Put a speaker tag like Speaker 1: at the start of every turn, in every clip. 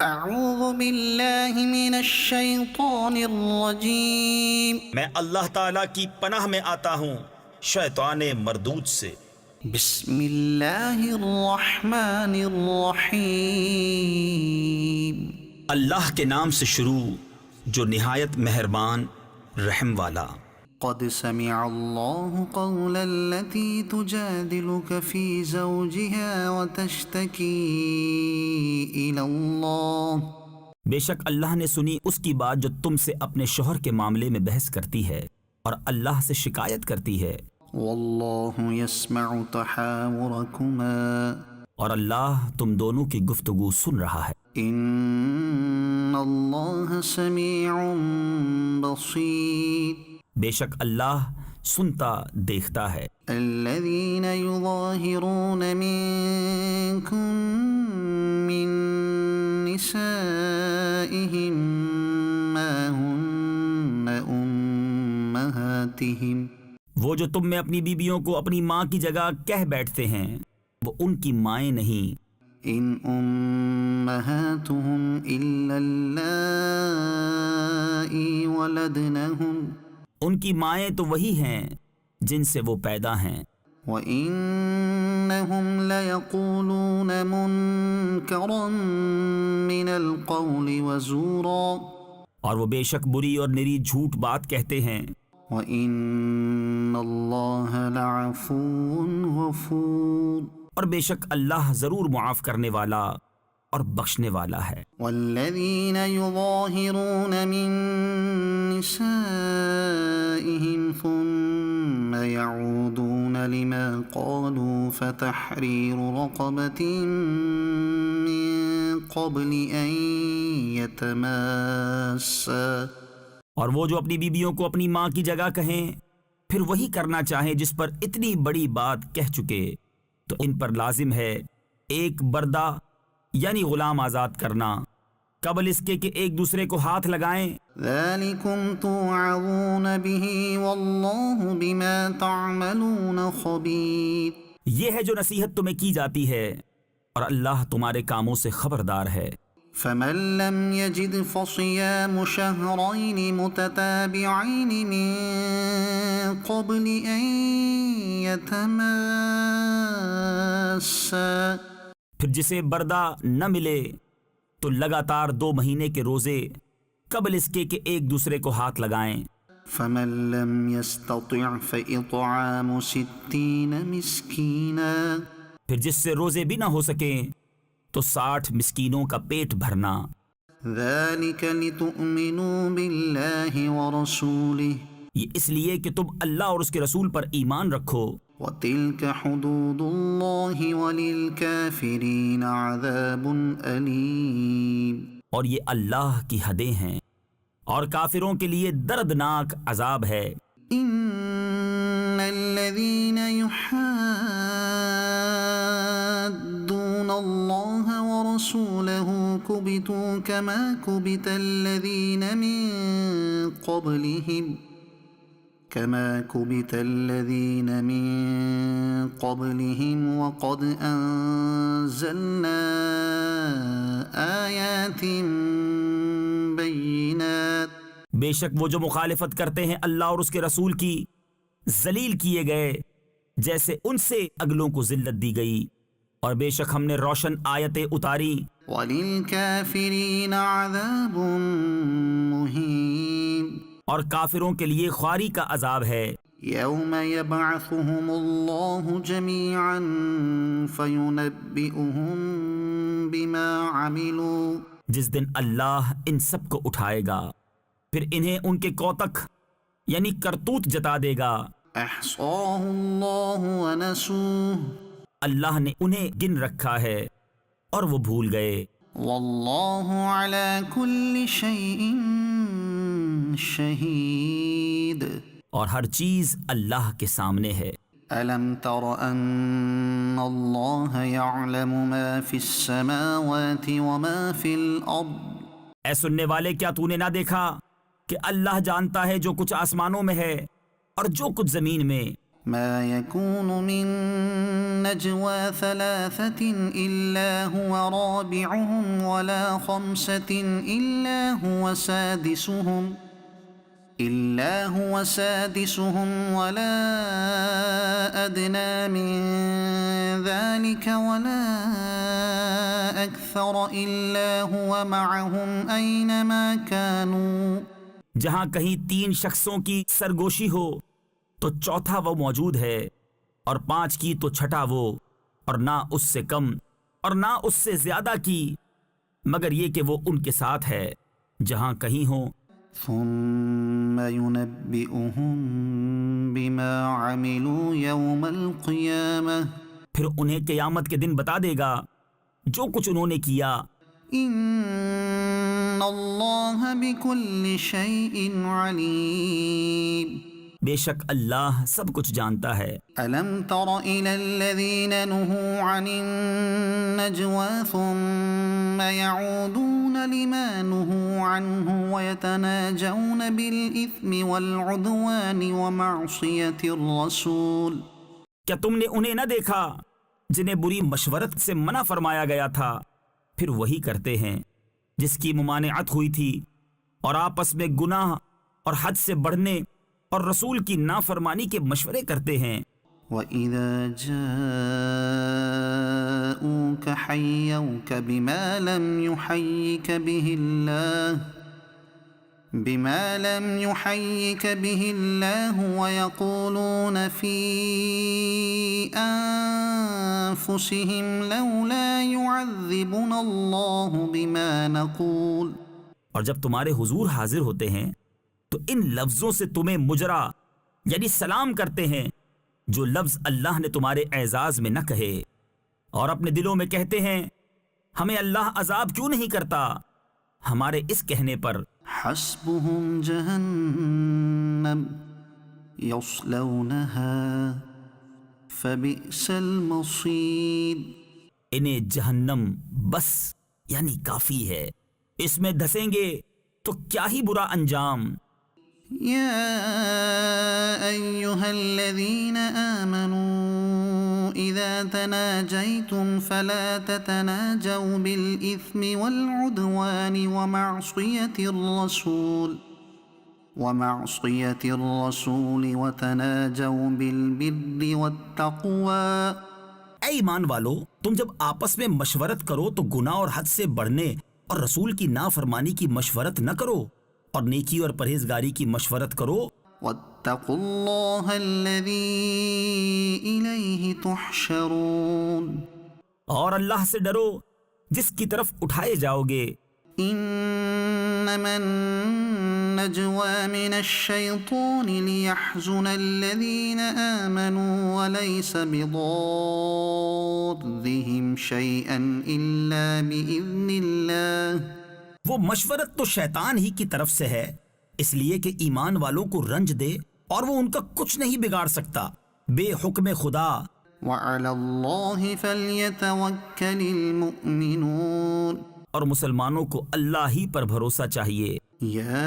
Speaker 1: اعوذ باللہ من الشیطان الرجیم،
Speaker 2: میں اللہ تعالیٰ کی پناہ میں آتا ہوں شیطان مردود سے۔
Speaker 1: بسم اللہ الرحمن الرحیم،
Speaker 2: اللہ کے نام سے شروع جو نہایت مہربان رحم والا۔
Speaker 1: قد سمع اللہ قول التي تجادلك في زوجها وتشتكي إلى الله،
Speaker 3: بے شک اللہ نے سنی اس کی بات جو تم سے اپنے شوہر کے معاملے میں بحث کرتی ہے اور اللہ سے شکایت کرتی ہے،
Speaker 1: واللہ يسمع تحاوركما،
Speaker 3: اور اللہ تم دونوں کی گفتگو سن رہا ہے۔
Speaker 1: ان اللہ سمیع بصیر،
Speaker 3: بے شک اللہ سنتا دیکھتا ہے۔
Speaker 1: الذین یظاہرون منکم من نسائہم ما ہن امہاتہم،
Speaker 3: وہ جو تم میں اپنی بیبیوں کو اپنی ماں کی جگہ کہہ بیٹھتے ہیں وہ ان کی مائیں نہیں،
Speaker 1: ان امہاتہم الا اللائی ولدنہم،
Speaker 3: ان کی مائیں تو وہی ہیں جن سے وہ پیدا ہیں،
Speaker 1: وَإِنَّهُمْ لَيَقُولُونَ مُنْكَرًا مِنَ الْقَوْلِ وَزُورًا،
Speaker 3: اور وہ بے شک بری اور نری جھوٹ بات کہتے ہیں،
Speaker 1: وَإِنَّ اللَّهَ لَعَفُوٌّ غَفُورٌ،
Speaker 3: اور بے شک اللہ ضرور معاف کرنے والا اور بخشنے والا ہے۔
Speaker 1: وَالَّذِينَ يُظَاهِرُونَ مِن نِّسَائِهِمْ ثُمَّ يَعُودُونَ لِمَا قَالُوا فَتَحْرِيرُ رَقَبَةٍ مِّن قَبْلِ أَن يَتَمَاسَّا،
Speaker 3: اور وہ جو اپنی بیبیوں کو اپنی ماں کی جگہ کہیں پھر وہی کرنا چاہیں جس پر اتنی بڑی بات کہہ چکے، تو ان پر لازم ہے ایک بردہ یعنی غلام آزاد کرنا قبل اس کے کہ ایک دوسرے کو ہاتھ لگائیں۔
Speaker 1: ذَلِكُمْ تُوعَظُونَ بِهِ وَاللَّهُ بِمَا تَعْمَلُونَ خَبِيرٌ،
Speaker 3: یہ ہے جو نصیحت تمہیں کی جاتی ہے اور اللہ تمہارے کاموں سے خبردار ہے۔
Speaker 1: فَمَن لَّمْ يَجِدْ فَصِيَامُ شَهْرَيْنِ مُتَتَابِعَيْنِ مِن قَبْلِ أَن يَتَمَاسَّا،
Speaker 3: پھر جسے بردہ نہ ملے تو لگاتار 2 مہینے کے روزے قبل اس کے کہ ایک دوسرے کو ہاتھ لگائیں۔
Speaker 1: فَمَن لَّمْ يَسْتَطِعْ فَإِطْعَامُ 60 مِسْكِينًا،
Speaker 3: پھر جس سے روزے بھی نہ ہو سکیں تو 60 مسکینوں کا پیٹ بھرنا۔
Speaker 1: ذَلِكَ لِتُؤْمِنُوا بِاللَّهِ وَرَسُولِهِ،
Speaker 3: یہ اس لیے کہ تم اللہ اور اس کے رسول پر ایمان رکھو،
Speaker 1: وَتِلْكَ حُدُودُ اللَّهِ وَلِلْكَافِرِينَ عَذَابٌ أَلِيمٌ،
Speaker 3: اور یہ اللہ کی حدیں ہیں اور کافروں کے لیے دردناک عذاب ہے۔
Speaker 1: إِنَّ الَّذِينَ يُحَادُّونَ اللَّهَ وَرَسُولَهُ كُبِتُوا كَمَا كُبِتَ الَّذِينَ مِن قَبْلِهِمْ وَقَدْ أَنزَلْنَا آيَاتٍ بَيِّنَاتٍ،
Speaker 3: بے شک وہ جو مخالفت کرتے ہیں اللہ اور اس کے رسول کی ذلیل کیے گئے جیسے ان سے اگلوں کو ذلت دی گئی، اور بے شک ہم نے روشن آیتیں اتاری۔
Speaker 1: وَلِلْكَافِرِينَ عَذَابٌ مُّهِينٌ،
Speaker 3: اور کافروں کے لیے خواری کا عذاب ہے۔
Speaker 1: يَوْمَ يَبْعَثُهُمُ اللَّهُ جَمِيعًا فَيُنَبِّئُهُم بِمَا عَمِلُوا،
Speaker 3: جس دن اللہ ان سب کو اٹھائے گا پھر انہیں ان کے کوتک یعنی کرتوت جتا دے گا۔
Speaker 1: أَحْصَاهُ اللَّهُ وَنَسُوهُ،
Speaker 3: اللہ نے انہیں گن رکھا ہے اور وہ بھول گئے۔
Speaker 1: وَاللَّهُ عَلَى كُلِّ شَيْءٍ شَهِيدٌ،
Speaker 3: اور ہر چیز اللہ کے سامنے ہے۔
Speaker 1: أَلَمْ تَرَ أَنَّ اللَّهَ يَعْلَمُ مَا فِي السَّمَاوَاتِ وَمَا فِي الْأَرْضِ،
Speaker 3: اے سننے والے کیا تو نے نہ دیکھا کہ اللہ جانتا ہے جو کچھ آسمانوں میں ہے اور جو کچھ زمین میں،
Speaker 1: ما يكون من نجوى ثلاثة إلا هو رابعهم ولا خمسة إلا هو سادسهم ولا أدنى من ذلك ولا أكثر إلا هو معهم أينما كانوا.
Speaker 3: جہاں کہیں 3 شخصوں کی سرگوشی ہو تو چوتھا وہ موجود ہے، اور 5 کی تو چھٹا وہ، اور نہ اس سے کم اور نہ اس سے زیادہ کی، مگر یہ کہ وہ ان کے ساتھ ہے جہاں کہیں ہوں.
Speaker 1: ثم ينبئهم بما عملوا يوم القيامة.
Speaker 3: پھر انہیں قیامت کے دن بتا دے گا جو کچھ انہوں نے کیا.
Speaker 1: ان اللہ بكل شيء علیم.
Speaker 3: بے شک اللہ سب کچھ جانتا ہے.
Speaker 1: الم تر الى الذين نهوا عن النجوى ثم يعودون لما نهوا عنه ويتناجون بالإثم والعدوان ومعصية الرسول.
Speaker 3: کیا تم نے انہیں نہ دیکھا جنہیں بری مشورت سے منع فرمایا گیا تھا، پھر وہی کرتے ہیں جس کی ممانعت ہوئی تھی، اور آپس میں گناہ اور حد سے بڑھنے اور رسول کی نافرمانی کے مشورے کرتے ہیں.
Speaker 1: وَإِذَا جَاءُوكَ حَيَّوْكَ بِمَا لَمْ يُحَيِّكَ بِهِ اللَّهُ وَيَقُولُونَ فِي أَنفُسِهِمْ لَوْلَا يُعَذِّبُنَا اللَّهُ بِمَا نَقُولُ.
Speaker 3: اور جب تمہارے حضور حاضر ہوتے ہیں تو ان لفظوں سے تمہیں مجرا یعنی سلام کرتے ہیں جو لفظ اللہ نے تمہارے اعزاز میں نہ کہے، اور اپنے دلوں میں کہتے ہیں ہمیں اللہ عذاب کیوں نہیں کرتا ہمارے اس کہنے پر.
Speaker 1: حسبهم جہنم یصلونها فبئس المصیر.
Speaker 3: انہیں جہنم بس یعنی کافی ہے، اس میں دھسیں گے تو کیا ہی برا انجام.
Speaker 1: يا أيها الذين آمنوا إذا تناجيتم فلا تتناجوا بالإثم والعدوان ومعصية الرسول وتناجوا بالبر والتقوى.
Speaker 3: اے ایمان والو، تم جب آپس میں مشورت کرو تو گناہ اور حد سے بڑھنے اور رسول کی نافرمانی کی مشورت نہ کرو، اور نیکی اور پرہیزگاری کی مشورت کرو.
Speaker 1: واتقوا اللہ الذی الیہ تحشرون.
Speaker 3: اور اللہ سے ڈرو جس کی طرف اٹھائے جاؤ گے.
Speaker 1: انما النجوى من الشیطان لیحزن الذین آمنوا وليس بضارهم شیئا الا بإذن اللہ.
Speaker 3: وہ مشورت تو شیطان ہی کی طرف سے ہے، اس لیے کہ ایمان والوں کو رنج دے، اور وہ ان کا کچھ نہیں بگاڑ سکتا بے حکم خدا.
Speaker 1: وعلى الله فليتوكل المؤمنون.
Speaker 3: اور مسلمانوں کو اللہ ہی پر بھروسہ چاہیے.
Speaker 1: یا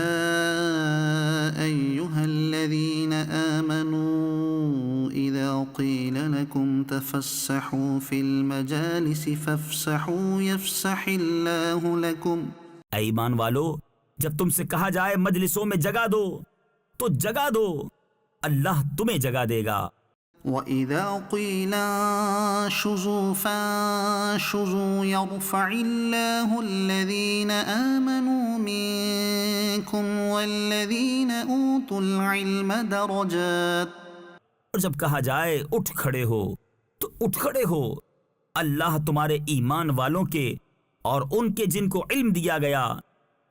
Speaker 1: ایھا الذین آمنوا اذا قیل لکم تفسحوا فی المجالس فافسحوا یفسح اللہ لکم.
Speaker 3: اے ایمان والو، جب تم سے کہا جائے مجلسوں میں جگہ دو تو جگہ دو، اللہ تمہیں جگہ دے گا.
Speaker 1: وَإِذَا قِيلَ انشُزُوا فَانشُزُوا يَرْفَعِ اللَّهُ الَّذِينَ آمَنُوا مِنكُمْ وَالَّذِينَ أُوتُوا الْعِلْمَ دَرَجَاتٍ.
Speaker 3: اور جب کہا جائے اٹھ کھڑے ہو تو اٹھ کھڑے ہو، اللہ تمہارے ایمان والوں کے اور ان کے جن کو علم دیا گیا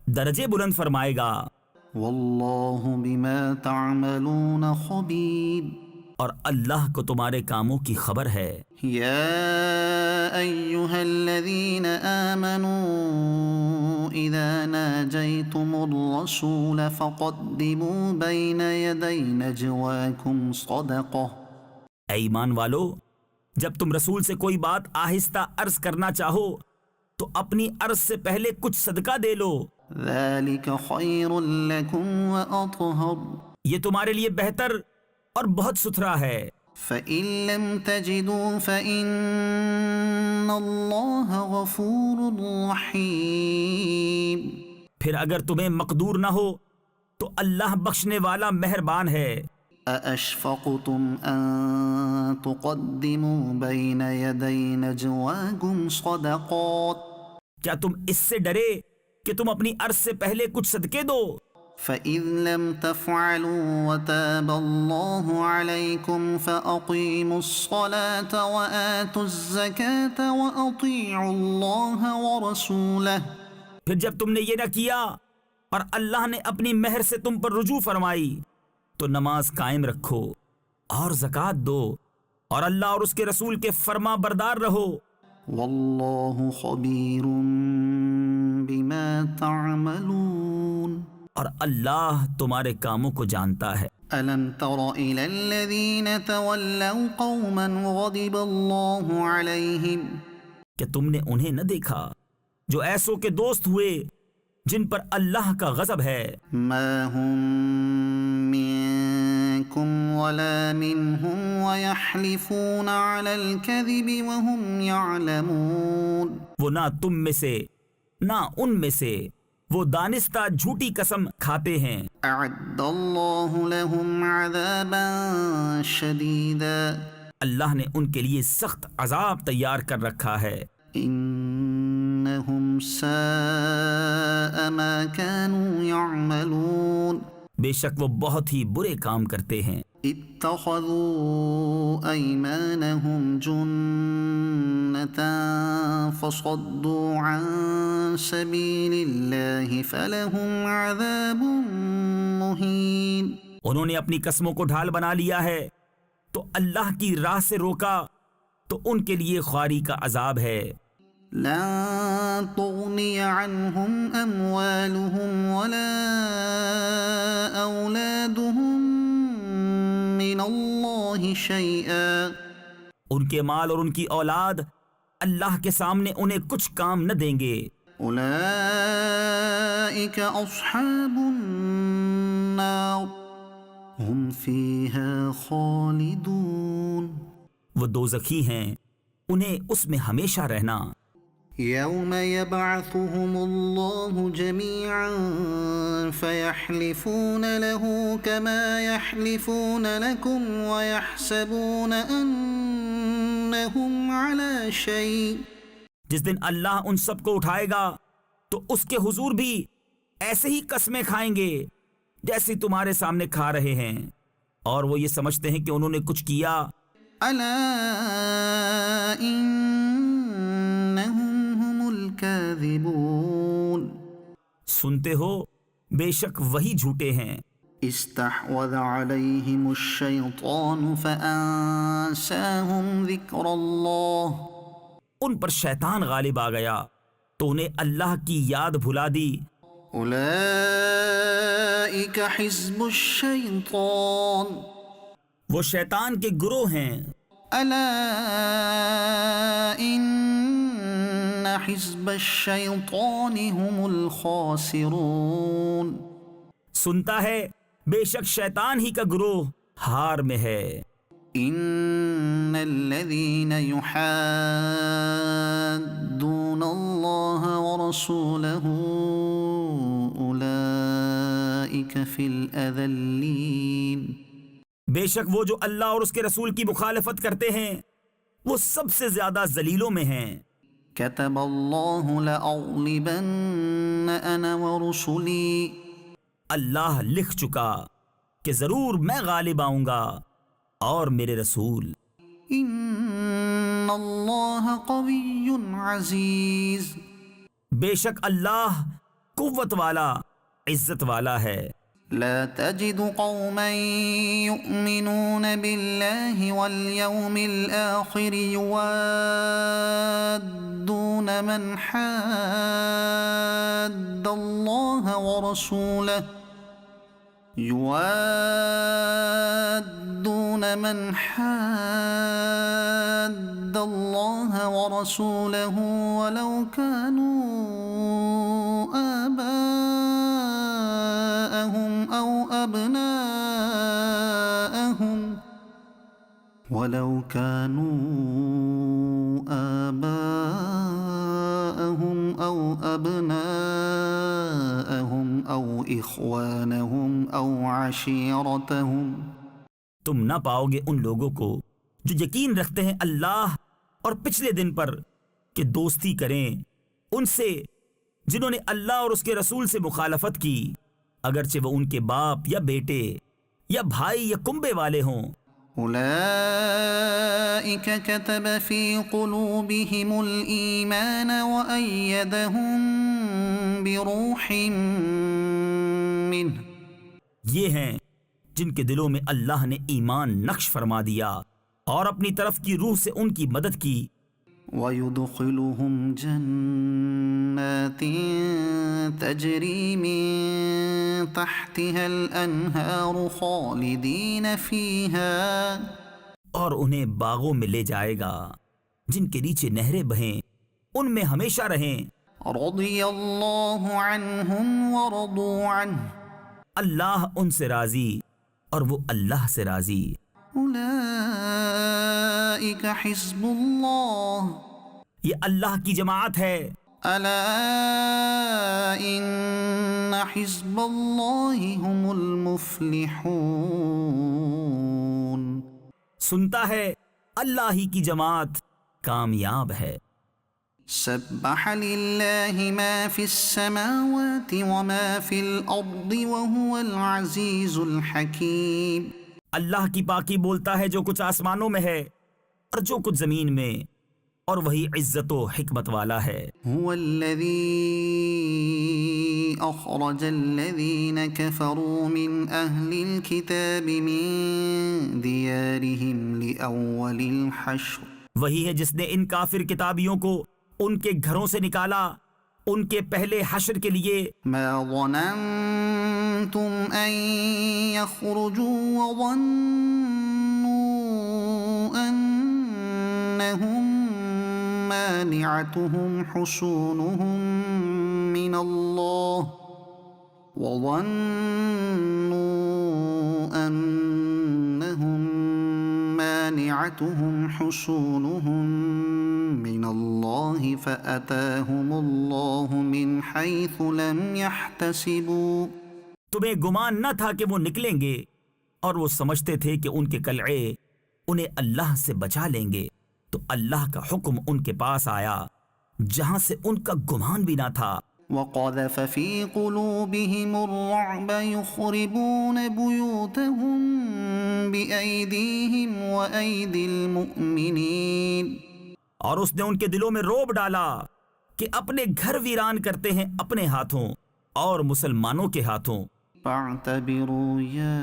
Speaker 3: درجے بلند فرمائے گا.
Speaker 1: واللہ بما تعملون خبیر.
Speaker 3: اور اللہ کو تمہارے کاموں کی خبر ہے.
Speaker 1: یا ایھا الذین آمنوا اذا ناجیتم الرسول فقدموا بین یدی نجواکم صدقہ.
Speaker 3: اے ایمان والو، جب تم رسول سے کوئی بات آہستہ عرض کرنا چاہو تو اپنی عرض سے پہلے کچھ صدقہ دے لو.
Speaker 1: ذلک خیر لکم واطہر.
Speaker 3: یہ تمہارے لیے بہتر اور بہت ستھرا ہے۔
Speaker 1: فَإِن لَّمْ تَجِدُوا فَإِنَّ اللَّهَ غَفُورٌ رَّحِيمٌ۔
Speaker 3: پھر اگر تمہیں مقدور نہ ہو تو اللہ بخشنے والا مہربان ہے۔
Speaker 1: أَأَشْفَقْتُمْ أَن تُقَدِّمُوا بَيْنَ يَدَيْ نَجْوَاكُمْ صَدَقَاتٍ
Speaker 3: کیا تم اس سے ڈرے کہ تم اپنی عرض سے پہلے کچھ صدقے دو؟
Speaker 1: فَإِذْ لَمْ تَفْعَلُوا وَتَابَ اللَّهُ عَلَيْكُمْ فَأَقِيمُوا الصَّلَاةَ وَآتُوا الزَّكَاةَ وَأَطِيعُوا اللَّهَ وَرَسُولَهُ۔
Speaker 3: پھر جب تم نے یہ نہ کیا اور اللہ نے اپنی مہر سے تم پر رجوع فرمائی تو نماز قائم رکھو اور زکوٰۃ دو اور اللہ اور اس کے رسول کے فرما بردار رہو۔
Speaker 1: وَاللَّهُ خَبِيرٌ بِمَا تَعْمَلُونَ۔
Speaker 3: اور اللہ تمہارے کاموں کو جانتا ہے۔
Speaker 1: أَلَمْ تَرَ إِلَى الَّذِينَ تَوَلَّوْا قَوْمًا غَضِبَ اللَّهُ عَلَيْهِمْ۔
Speaker 3: کہ تم نے انہیں نہ دیکھا جو ایسوں کے دوست ہوئے جن پر اللہ کا غضب ہے؟
Speaker 1: مَا هُم مِّنكُمْ وَلَا مِنْهُمْ وَيَحْلِفُونَ عَلَى الْكَذِبِ وَهُمْ يَعْلَمُونَ۔
Speaker 3: وہ نہ تم میں سے نہ ان میں سے، وہ دانستہ جھوٹی قسم کھاتے ہیں۔
Speaker 1: أَعَدَّ اللَّهُ لَهُمْ عَذَابًا شَدِيدًا۔
Speaker 3: اللہ نے ان کے لیے سخت عذاب تیار کر رکھا ہے۔
Speaker 1: إِنَّهُمْ سَاءَ مَا كَانُوا يَعْمَلُونَ۔
Speaker 3: بے شک وہ بہت ہی برے کام کرتے ہیں۔
Speaker 1: اتخذوا أيمانهم جنة فصدوا عن سبيل الله فلهم عذاب مهين۔
Speaker 3: انہوں نے اپنی قسموں کو ڈھال بنا لیا ہے تو اللہ کی راہ سے روکا تو ان کے لیے خواری کا عذاب ہے۔
Speaker 1: لن تغني عنهم أموالهم ولا أولادهم من الله شيئا۔
Speaker 3: ان کے مال اور ان کی اولاد اللہ کے سامنے انہیں کچھ کام نہ دیں گے۔
Speaker 1: أولئك أصحاب النار هم فيها خالدون۔
Speaker 3: وہ دوزخی ہیں، انہیں اس میں ہمیشہ رہنا۔
Speaker 1: يوم يبعثهم الله جميعا فيحلفون له كما يحلفون لكم ويحسبون أنهم على شيء۔
Speaker 3: جس دن اللہ ان سب کو اٹھائے گا تو اس کے حضور بھی ایسے ہی قسمیں کھائیں گے جیسے تمہارے سامنے کھا رہے ہیں، اور وہ یہ سمجھتے ہیں کہ انہوں نے کچھ کیا۔
Speaker 1: ألا إنهم هم الكاذبون۔
Speaker 3: سنتے ہو بے شک وہی جھوٹے ہیں۔
Speaker 1: استحوذ عليهم الشيطان فأنساهم ذكر الله۔
Speaker 3: ان پر شیطان غالب آ گیا تو انہیں اللہ کی یاد بھلا دی۔
Speaker 1: أولئك حزب الشيطان۔
Speaker 3: وہ شیطان کے گروہ ہیں۔
Speaker 1: ألا إن حزب الشيطان هم الخاسرون۔
Speaker 3: سنتا ہے بے شک شیطان ہی کا گروہ ہار میں ہے۔
Speaker 1: إن الذين يحادون الله ورسوله أولئك في الأذلين۔
Speaker 3: بے شک وہ جو اللہ اور اس کے رسول کی مخالفت کرتے ہیں وہ سب سے زیادہ ذلیلوں میں ہیں۔
Speaker 1: كتب الله لأغلبن أنا ورسلي۔
Speaker 3: اللہ لکھ چکا کہ ضرور میں غالب آؤں گا اور میرے رسول۔
Speaker 1: إن الله قوي عزيز۔
Speaker 3: بے شک اللہ قوت والا عزت والا ہے۔
Speaker 1: لا تجد قوما يؤمنون بالله واليوم الآخر يوادون من حاد الله ورسوله ولو كانوا آباءهم أو أبناءهم ولو كانوا آباءهم أو أبناءهم أو إخوانهم أو عشيرتهم.
Speaker 3: تم نہ پاؤ گے ان لوگوں کو جو یقین رکھتے ہیں اللہ اور پچھلے دن پر کہ دوستی کریں ان سے جنہوں نے اللہ اور اس کے رسول سے مخالفت کی، اگرچہ وہ ان کے باپ یا بیٹے یا بھائی یا کنبے والے ہوں.
Speaker 1: أولئك كتب في قلوبهم الإيمان وأيدهم بروح منه.
Speaker 3: یہ ہیں جن کے دلوں میں اللہ نے ایمان نقش فرما دیا اور اپنی طرف کی روح سے ان کی مدد کی.
Speaker 1: ويدخلهم جنات تجري من تحتها الأنهار خالدين فيها.
Speaker 3: اور انہیں باغوں میں لے جائے گا جن کے نیچے نہریں بہیں، ان میں ہمیشہ رہیں.
Speaker 1: رضي الله عنهم ورضوا عنه.
Speaker 3: اللہ ان سے راضی اور وہ اللہ سے راضی.
Speaker 1: أولئك حزب الله.
Speaker 3: یہ اللہ کی جماعت ہے.
Speaker 1: ألا إن حزب الله هم المفلحون.
Speaker 3: سنتا ہے اللہ ہی کی جماعت کامیاب ہے.
Speaker 1: سبح لله ما في السماوات وما في الأرض وهو العزيز الحكيم.
Speaker 3: اللہ کی پاکی بولتا ہے جو کچھ آسمانوں میں ہے اور جو کچھ زمین میں، اور وہی عزت و حکمت والا ہے.
Speaker 1: هو الذي أخرج الذين كفروا من أهل الكتاب من ديارهم لأول الحشر.
Speaker 3: وہی ہے جس نے ان کافر کتابیوں کو ان کے گھروں سے نکالا ان کے پہلے حشر کے لیے.
Speaker 1: ما ظننتم أن يخرجوا وظنوا أنهم مانعتهم حصونهم من الله مانعتهم حصونهم من الله فأتاهم الله من حيث لم يحتسبوا.
Speaker 3: تمہیں گمان نہ تھا کہ وہ نکلیں گے، اور وہ سمجھتے تھے کہ ان کے قلعے انہیں اللہ سے بچا لیں گے، تو اللہ کا حکم ان کے پاس آیا جہاں سے ان کا گمان بھی نہ تھا.
Speaker 1: وقذف في قلوبهم الرعب يخربون بيوتهم بأيديهم وأيدي المؤمنين.
Speaker 3: اور اس نے ان کے دلوں میں روب ڈالا کہ اپنے گھر ویران کرتے ہیں اپنے ہاتھوں اور مسلمانوں کے ہاتھوں.
Speaker 1: فاعتبروا يا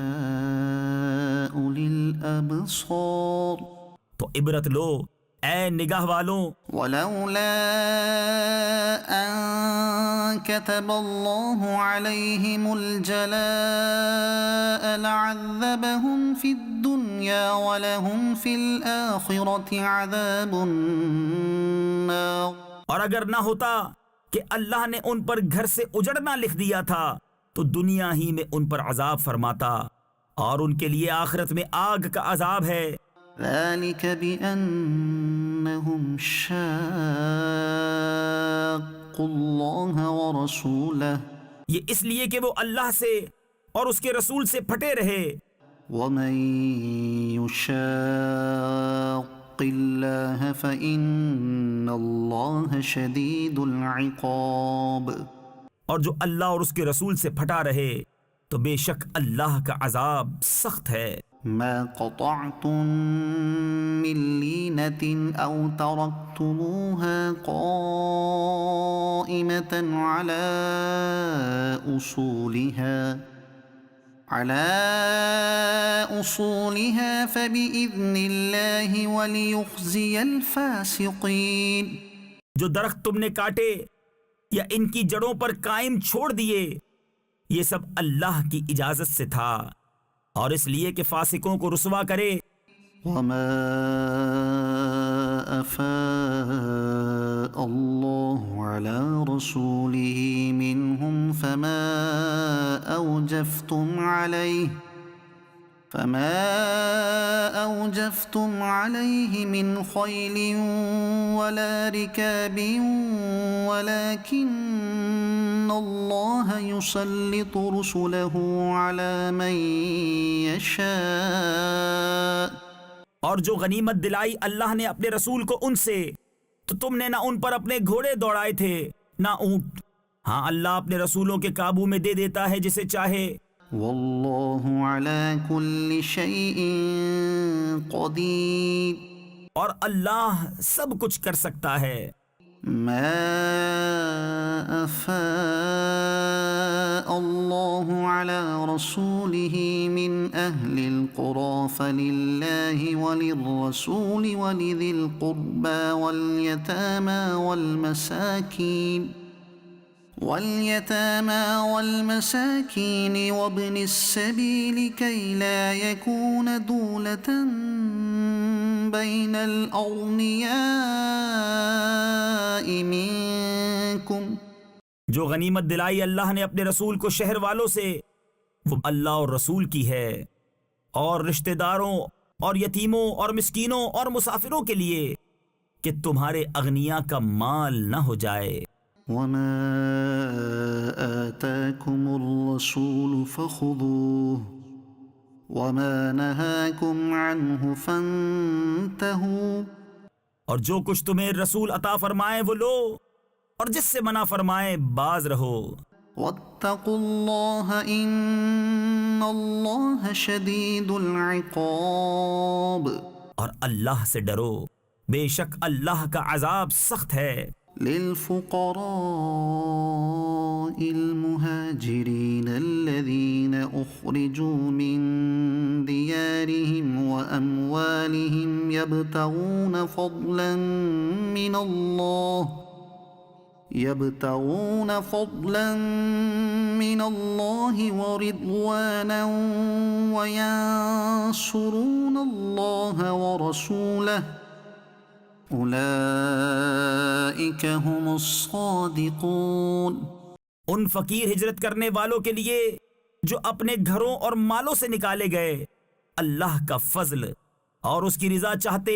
Speaker 1: أولي الأبصار.
Speaker 3: تو عبرت لو اے نگاہ والوں.
Speaker 1: ولولا أن كتب الله عليهم الجلاء لعذبهم في الدنيا ولهم في الآخرة عذاب النار.
Speaker 3: اور اگر نہ ہوتا کہ اللہ نے ان پر گھر سے اجڑنا لکھ دیا تھا تو دنیا ہی میں ان پر عذاب فرماتا، اور ان کے لیے آخرت میں آگ کا عذاب ہے.
Speaker 1: ذلك بأنهم شاقوا الله ورسوله.
Speaker 3: یہ اس لیے کہ وہ اللہ سے اور اس کے رسول سے پھٹے رہے.
Speaker 1: ومن يشاق الله فإن الله شديد العقاب.
Speaker 3: اور جو اللہ اور اس کے رسول سے پھٹا رہے تو بے شک اللہ کا عذاب سخت ہے.
Speaker 1: ما قطعتم من لينة أو تركتموها قائمة على أصولها فبإذن الله وليخزي الفاسقين.
Speaker 3: جو درخت تم نے کاٹے یا ان کی جڑوں پر قائم چھوڑ دیے، یہ سب اللہ کی اجازت سے تھا، اور اس لیے کہ فاسقوں کو رسوا کرے.
Speaker 1: وما أفاء الله على رسوله منهم فما أوجفتم عليه فما أوجفتم عليه من خيل ولا ركاب ولكن الله يسلط رسله على من يشاء.
Speaker 3: اور جو غنیمت دلائی اللہ نے اپنے رسول کو ان سے، تو تم نے نہ ان پر اپنے گھوڑے دوڑائے تھے نہ اونٹ. ہاں اللہ اپنے رسولوں کے قابو میں دے دیتا ہے جسے چاہے.
Speaker 1: واللہ علی کل شیء قدیر.
Speaker 3: اور اللہ سب کچھ کر سکتا ہے.
Speaker 1: ما أفاء الله على رسوله من أهل القرى فلله وللرسول ولذي القربى واليتامى والمساكين وابن السبيل كي لا يكون دولة بين الأغنياء منكم.
Speaker 3: جو غنیمت دلائی اللہ نے اپنے رسول کو شہر والوں سے، وہ اللہ اور رسول کی ہے، اور رشتہ داروں اور یتیموں اور مسکینوں اور مسافروں کے لیے کہ تمہارے اغنیاء کا مال نہ ہو جائے.
Speaker 1: وما آتاكم الرسول فخذوه وما نهاكم عنه فانتهوا.
Speaker 3: اور جو کچھ تمہیں رسول عطا فرمائے وہ لو، اور جس سے منع فرمائے باز رہو.
Speaker 1: واتقوا الله ان الله شديد العقاب.
Speaker 3: اور اللہ سے ڈرو، بے شک اللہ کا عذاب سخت ہے.
Speaker 1: للفقراء المهاجرين الذين أخرجوا من ديارهم وأموالهم يبتغون فضلا من الله ورضوانا وينصرون الله ورسوله اولئک هم الصادقون.
Speaker 3: ان فقیر ہجرت کرنے والوں کے لیے جو اپنے گھروں اور مالوں سے نکالے گئے اللہ کا فضل اور اس کی رضا چاہتے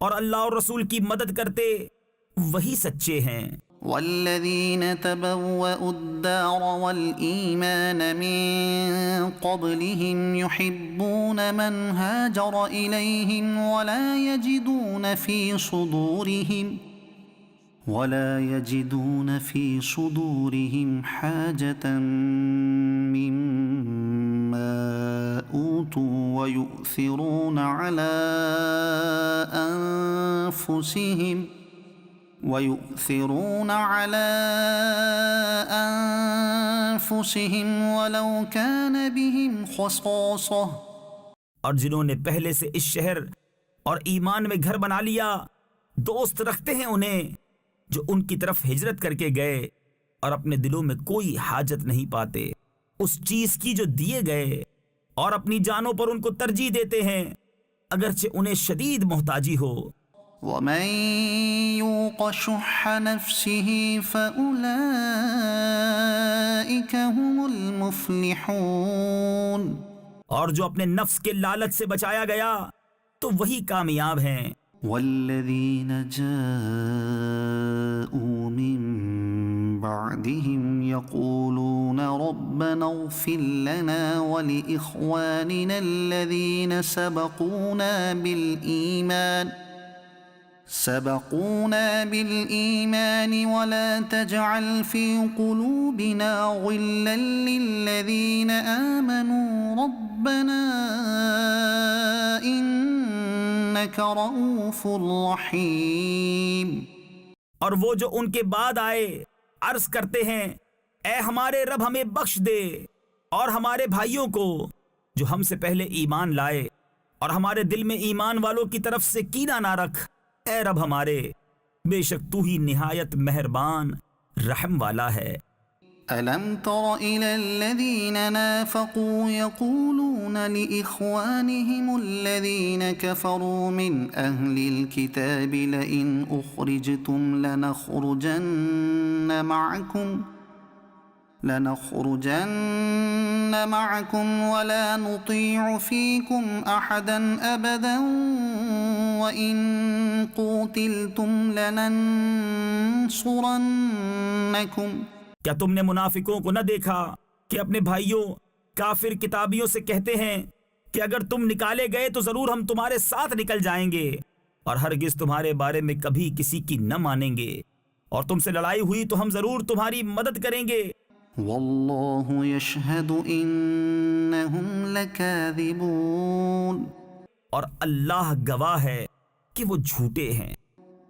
Speaker 3: اور اللہ اور رسول کی مدد کرتے، وہی سچے ہیں.
Speaker 1: والذین تبوأوا الدار والإيمان من قبلهم يحبون من هاجر إليهم ولا يجدون في صدورهم حاجة مما أوتوا ويؤثرون على أنفسهم ولو كان بهم خصاصة.
Speaker 3: اور جنہوں نے پہلے سے اس شہر اور ایمان میں گھر بنا لیا، دوست رکھتے ہیں انہیں جو ان کی طرف ہجرت کر کے گئے، اور اپنے دلوں میں کوئی حاجت نہیں پاتے اس چیز کی جو دیے گئے، اور اپنی جانوں پر ان کو ترجیح دیتے ہیں اگرچہ انہیں شدید محتاجی ہو.
Speaker 1: ومن يوق شح نفسه فأولئك هم المفلحون.
Speaker 3: اور جو اپنے نفس کے لالچ سے بچایا گیا تو وہی کامیاب ہیں.
Speaker 1: والذین جاءوا من بعدهم يقولون ربنا اغفر لنا ولإخواننا الذين سبقونا بالإيمان ولا تجعل في قلوبنا غلا للذين آمنوا ربنا إنك رؤوف رحيم.
Speaker 3: اور وہ جو ان کے بعد آئے عرض کرتے ہیں اے ہمارے رب ہمیں بخش دے، اور ہمارے بھائیوں کو جو ہم سے پہلے ایمان لائے، اور ہمارے دل میں ایمان والوں کی طرف سے کینہ نہ رکھ اے رب ہمارے، بے شک تو ہی نہایت مہربان رحم والا ہے.
Speaker 1: ألم تر إلى الذين نافقوا يقولون لإخوانهم الذين كفروا من أهل الكتاب لئن أخرجتم لنخرجن معكم ولا نطيع فيكم أحدا أبدا وإن قوتلتم لننصرنكم.
Speaker 3: کیا تم نے منافقوں کو نہ دیکھا کہ اپنے بھائیوں کافر کتابیوں سے کہتے ہیں کہ اگر تم نکالے گئے تو ضرور ہم تمہارے ساتھ نکل جائیں گے اور ہرگز تمہارے بارے میں کبھی کسی کی نہ مانیں گے اور تم سے لڑائی ہوئی تو ہم ضرور تمہاری مدد کریں گے.
Speaker 1: والله يشهد إنهم لكاذبون.
Speaker 3: اور اللہ گواہ ہے کہ وہ جھوٹے ہیں.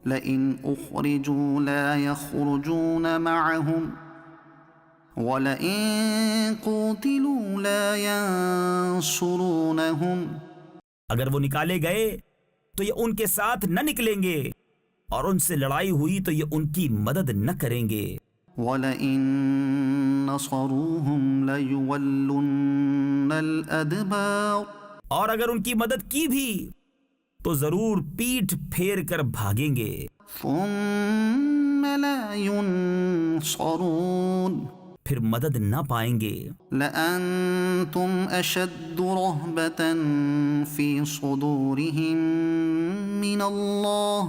Speaker 1: لئن أخرجوا لا يخرجون معهم ولئن قوتلوا لا ينصرونهم.
Speaker 3: اگر وہ نکالے گئے تو یہ ان کے ساتھ نہ نکلیں گے اور ان سے لڑائی ہوئی تو یہ ان کی مدد نہ کریں گے.
Speaker 1: وَلَئِن نَصَرُوهُمْ لَيُوَلُّنَّ الْأَدْبَارَ.
Speaker 3: اور اگر ان کی مدد کی بھی تو ضرور پیٹھ پھیر کر بھاگیں گے.
Speaker 1: ثُمَّ لَا يُنصَرُونَ.
Speaker 3: پھر مدد نہ پائیں گے.
Speaker 1: لَأَنْتُمْ أَشَدُّ رَهْبَةً فِي صُدُورِهِمْ مِنَ اللَّهِ.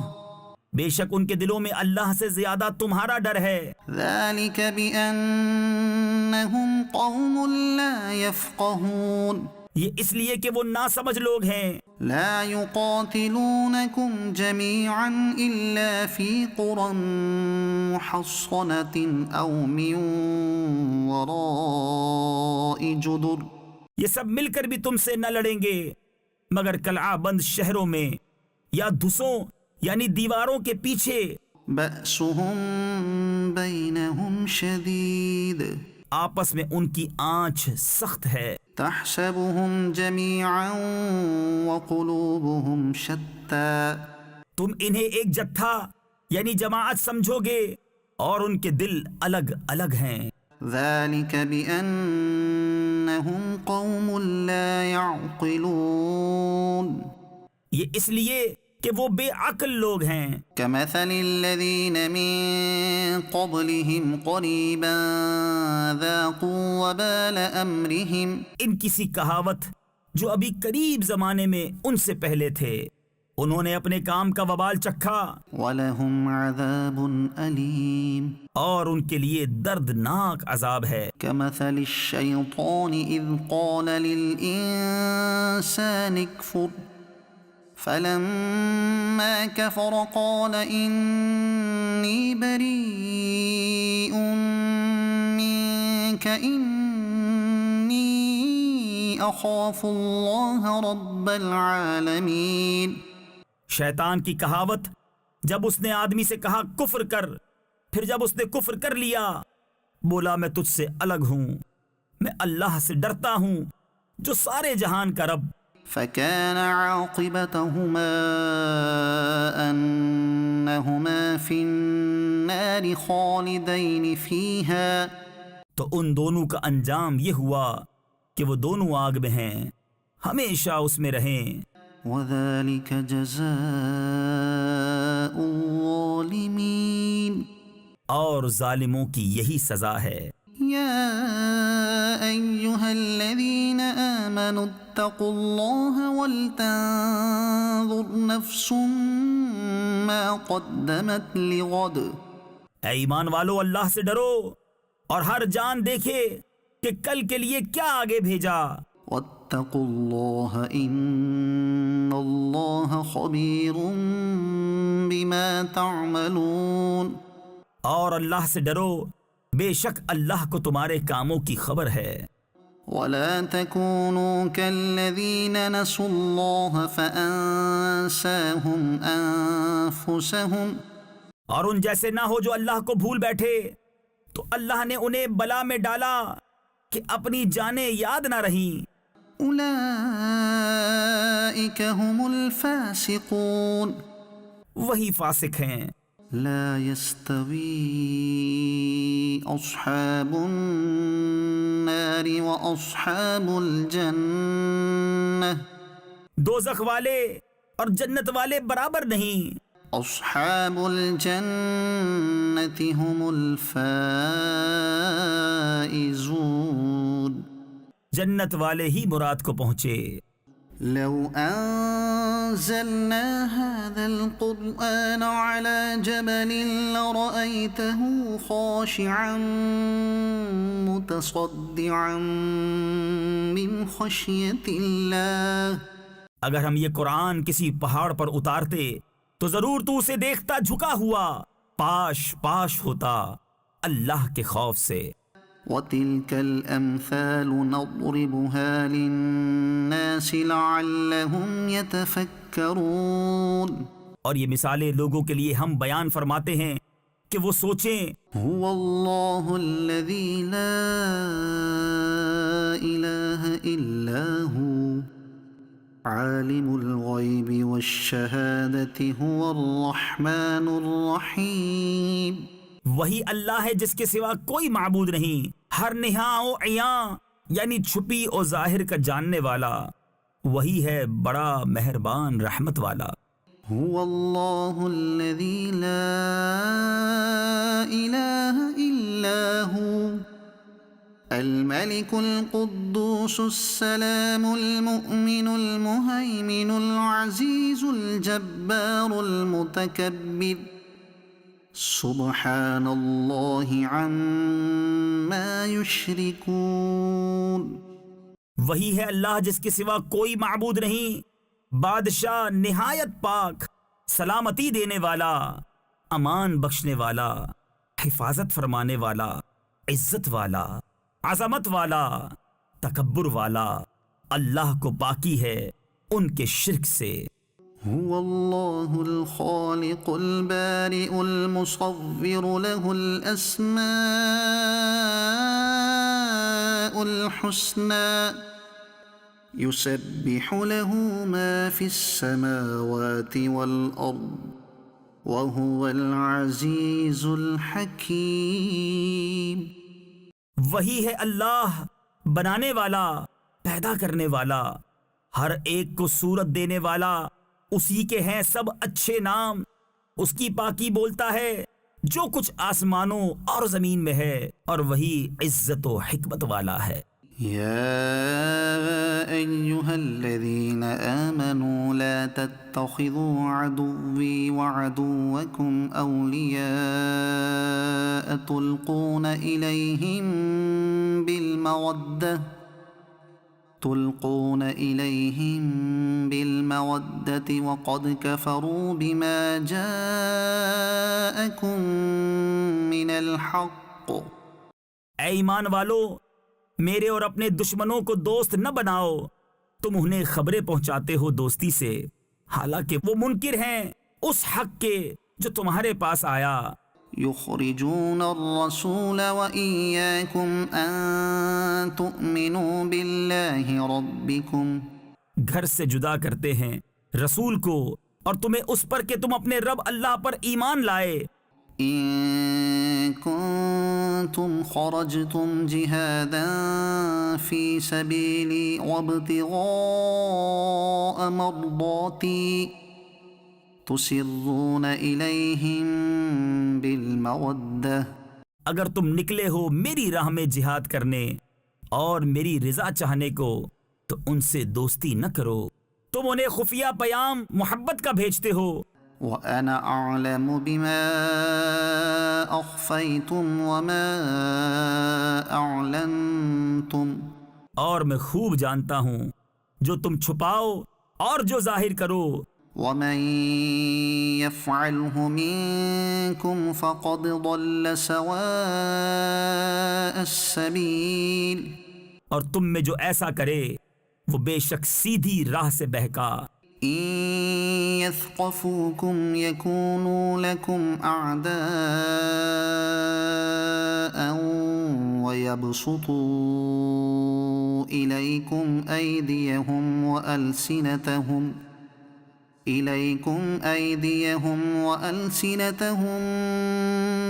Speaker 3: بے شک ان کے دلوں میں اللہ سے زیادہ تمہارا ڈر ہے.
Speaker 1: ذَلِكَ بِأَنَّهُمْ قَوْمٌ لَا يَفْقَهُونَ.
Speaker 3: یہ اس لیے کہ وہ ناسمجھ لوگ ہیں.
Speaker 1: لا يقاتلونكم جميعا إلا في قرى محصنة أو من وراء جدر.
Speaker 3: یہ سب مل کر بھی تم سے نہ لڑیں گے مگر قلعہ بند شہروں میں یا دھسوں یعنی دیواروں کے پیچھے.
Speaker 1: بأسهم بينهم شديد.
Speaker 3: آپس میں ان کی آنچ سخت ہے.
Speaker 1: تحسبهم جميعا وقلوبهم شتى.
Speaker 3: تم انہیں ایک جتھا یعنی جماعت سمجھو گے اور ان کے دل الگ الگ ہیں.
Speaker 1: ذلك بأنهم قوم لا يعقلون.
Speaker 3: یہ اس لیے کہ وہ بے عقل لوگ ہیں.
Speaker 1: كمثل الذين من قبلهم قريبا ذاقوا وبال أمرهم.
Speaker 3: ان کی سی کہاوت جو ابھی قریب زمانے میں ان سے پہلے تھے انہوں نے اپنے کام کا وبال چکھا.
Speaker 1: وَلَهُمْ عَذَابٌ أَلِيمٌ.
Speaker 3: اور ان کے لیے دردناک عذاب ہے.
Speaker 1: كمثل الشيطان إذ قال للإنسان اكفر فلما كفر قال إني بريء منك إني أخاف الله رب العالمين.
Speaker 3: شیطان کی کہاوت جب اس نے آدمی سے کہا کفر کر پھر جب اس نے کفر کر لیا بولا میں تجھ سے الگ ہوں میں اللہ سے ڈرتا ہوں جو سارے جہان کا رب.
Speaker 1: فكان عاقبتهما أنهما في النار خالدين فيها.
Speaker 3: تو ان دونوں کا انجام یہ ہوا کہ وہ دونوں آگ میں ہیں ہمیشہ اس میں رہیں.
Speaker 1: وذلك جزاء الظالمين.
Speaker 3: اور ظالموں کی یہی سزا ہے.
Speaker 1: يا أيها الذين آمنوا اتقوا الله ولتنظر نفس ما قدمت لغد.
Speaker 3: اے ایمان والو اللہ سے ڈرو اور ہر جان دیکھے کہ کل کے لیے کیا آگے بھیجا.
Speaker 1: واتقوا الله إن الله خبير بما تعملون.
Speaker 3: اور اللہ سے ڈرو بے شک اللہ کو تمہارے کاموں کی خبر ہے.
Speaker 1: ولا تكونوا كالذين نسوا الله فأنساهم أنفسهم.
Speaker 3: اور ان جیسے نہ ہو جو اللہ کو بھول بیٹھے تو اللہ نے انہیں بلا میں ڈالا کہ اپنی جانیں یاد نہ رہیں.
Speaker 1: أولئك هم الفاسقون.
Speaker 3: وہی فاسق ہیں.
Speaker 1: لا يستوي أصحاب النار وأصحاب الجنة.
Speaker 3: دوزخ والے اور جنت والے برابر نہیں.
Speaker 1: أصحاب الجنة هم الفائزون.
Speaker 3: جنت والے ہی مراد کو پہنچے۔
Speaker 1: لو أنزلنا هذا القرآن على جبل لرأيته خاشعا متصدعا من خشية الله۔
Speaker 3: اگر ہم یہ قرآن کسی پہاڑ پر اتارتے تو ضرور تو اسے دیکھتا جھکا ہوا پاش پاش ہوتا اللہ کے خوف سے۔
Speaker 1: وتلك الأمثال نضربها للناس لعلهم يتفكرون۔
Speaker 3: اور یہ مثالیں لوگوں کے لیے ہم بیان فرماتے ہیں کہ وہ سوچیں۔
Speaker 1: هو الله الذي لا إله إلا هو عالم الغيب والشهادة هو الرحمن الرحيم۔
Speaker 3: وہی اللہ ہے جس کے سوا کوئی معبود نہیں، ہر نہاں و عیاں یعنی چھپی اور ظاہر کا جاننے والا، وہی ہے بڑا مہربان رحمت والا۔
Speaker 1: هو الله الذي لا إله إلا هو الملك القدوس السلام المؤمن المهيمن العزيز الجبار المتكبر سبحان الله عما يشركون۔
Speaker 3: وہی ہے اللہ جس کے سوا کوئی معبود نہیں، بادشاہ نہایت پاک، سلامتی دینے والا، امان بخشنے والا، حفاظت فرمانے والا، عزت والا، عظمت والا، تکبر والا، اللہ کو پاکی ہے ان کے شرک سے۔
Speaker 1: هو الله الخالق البارئ المصور له الأسماء الحسنى يسبح له ما في السماوات والأرض وهو العزيز الحكيم۔
Speaker 3: وہی ہے اللہ بنانے والا، پیدا کرنے والا، ہر ایک کو صورت دینے والا، اسی کے ہیں سب اچھے نام، اس کی پاکی بولتا ہے جو کچھ آسمانوں اور زمین میں ہے، اور وہی عزت و حکمت والا ہے۔
Speaker 1: يا أيها الذين آمنوا لا تتخذوا عدوي وعدوكم أولياء تلقون إليهم بالمودة وقد كفروا بما جاءكم من الحق۔
Speaker 3: اے ایمان والو، میرے اور اپنے دشمنوں کو دوست نہ بناؤ، تم انہیں خبریں پہنچاتے ہو دوستی سے، حالانکہ وہ منکر ہیں اس حق کے جو تمہارے پاس آیا۔
Speaker 1: يخرجون الرسول وإياكم أن تؤمنوا بالله ربكم۔
Speaker 3: گھر سے جدا کرتے ہیں رسول کو اور تمہیں اس پر کہ تم اپنے رب اللہ پر ایمان لائے۔
Speaker 1: إن كنتم خرجتم جهادا في سبيلي وابتغاء مرضاتي تسرون إليهم بالمودة۔
Speaker 3: اگر تم نکلے ہو میری راہ میں جہاد کرنے اور میری رضا چاہنے کو تو ان سے دوستی نہ کرو، تم انہیں خفیہ پیام محبت کا بھیجتے ہو۔
Speaker 1: وأنا أعلم بما أخفيتم وما أعلنتم۔
Speaker 3: اور میں خوب جانتا ہوں جو تم چھپاؤ اور جو ظاہر کرو۔
Speaker 1: ومن يفعله منكم فقد ضل سواء السبيل۔
Speaker 3: اور تم میں جو ایسا کرے وہ بے شک سیدھی راہ سے بہکا۔
Speaker 1: إن يثقفوكم يكونوا لكم أعداء ويبسطوا إليكم أيديهم وألسنتهم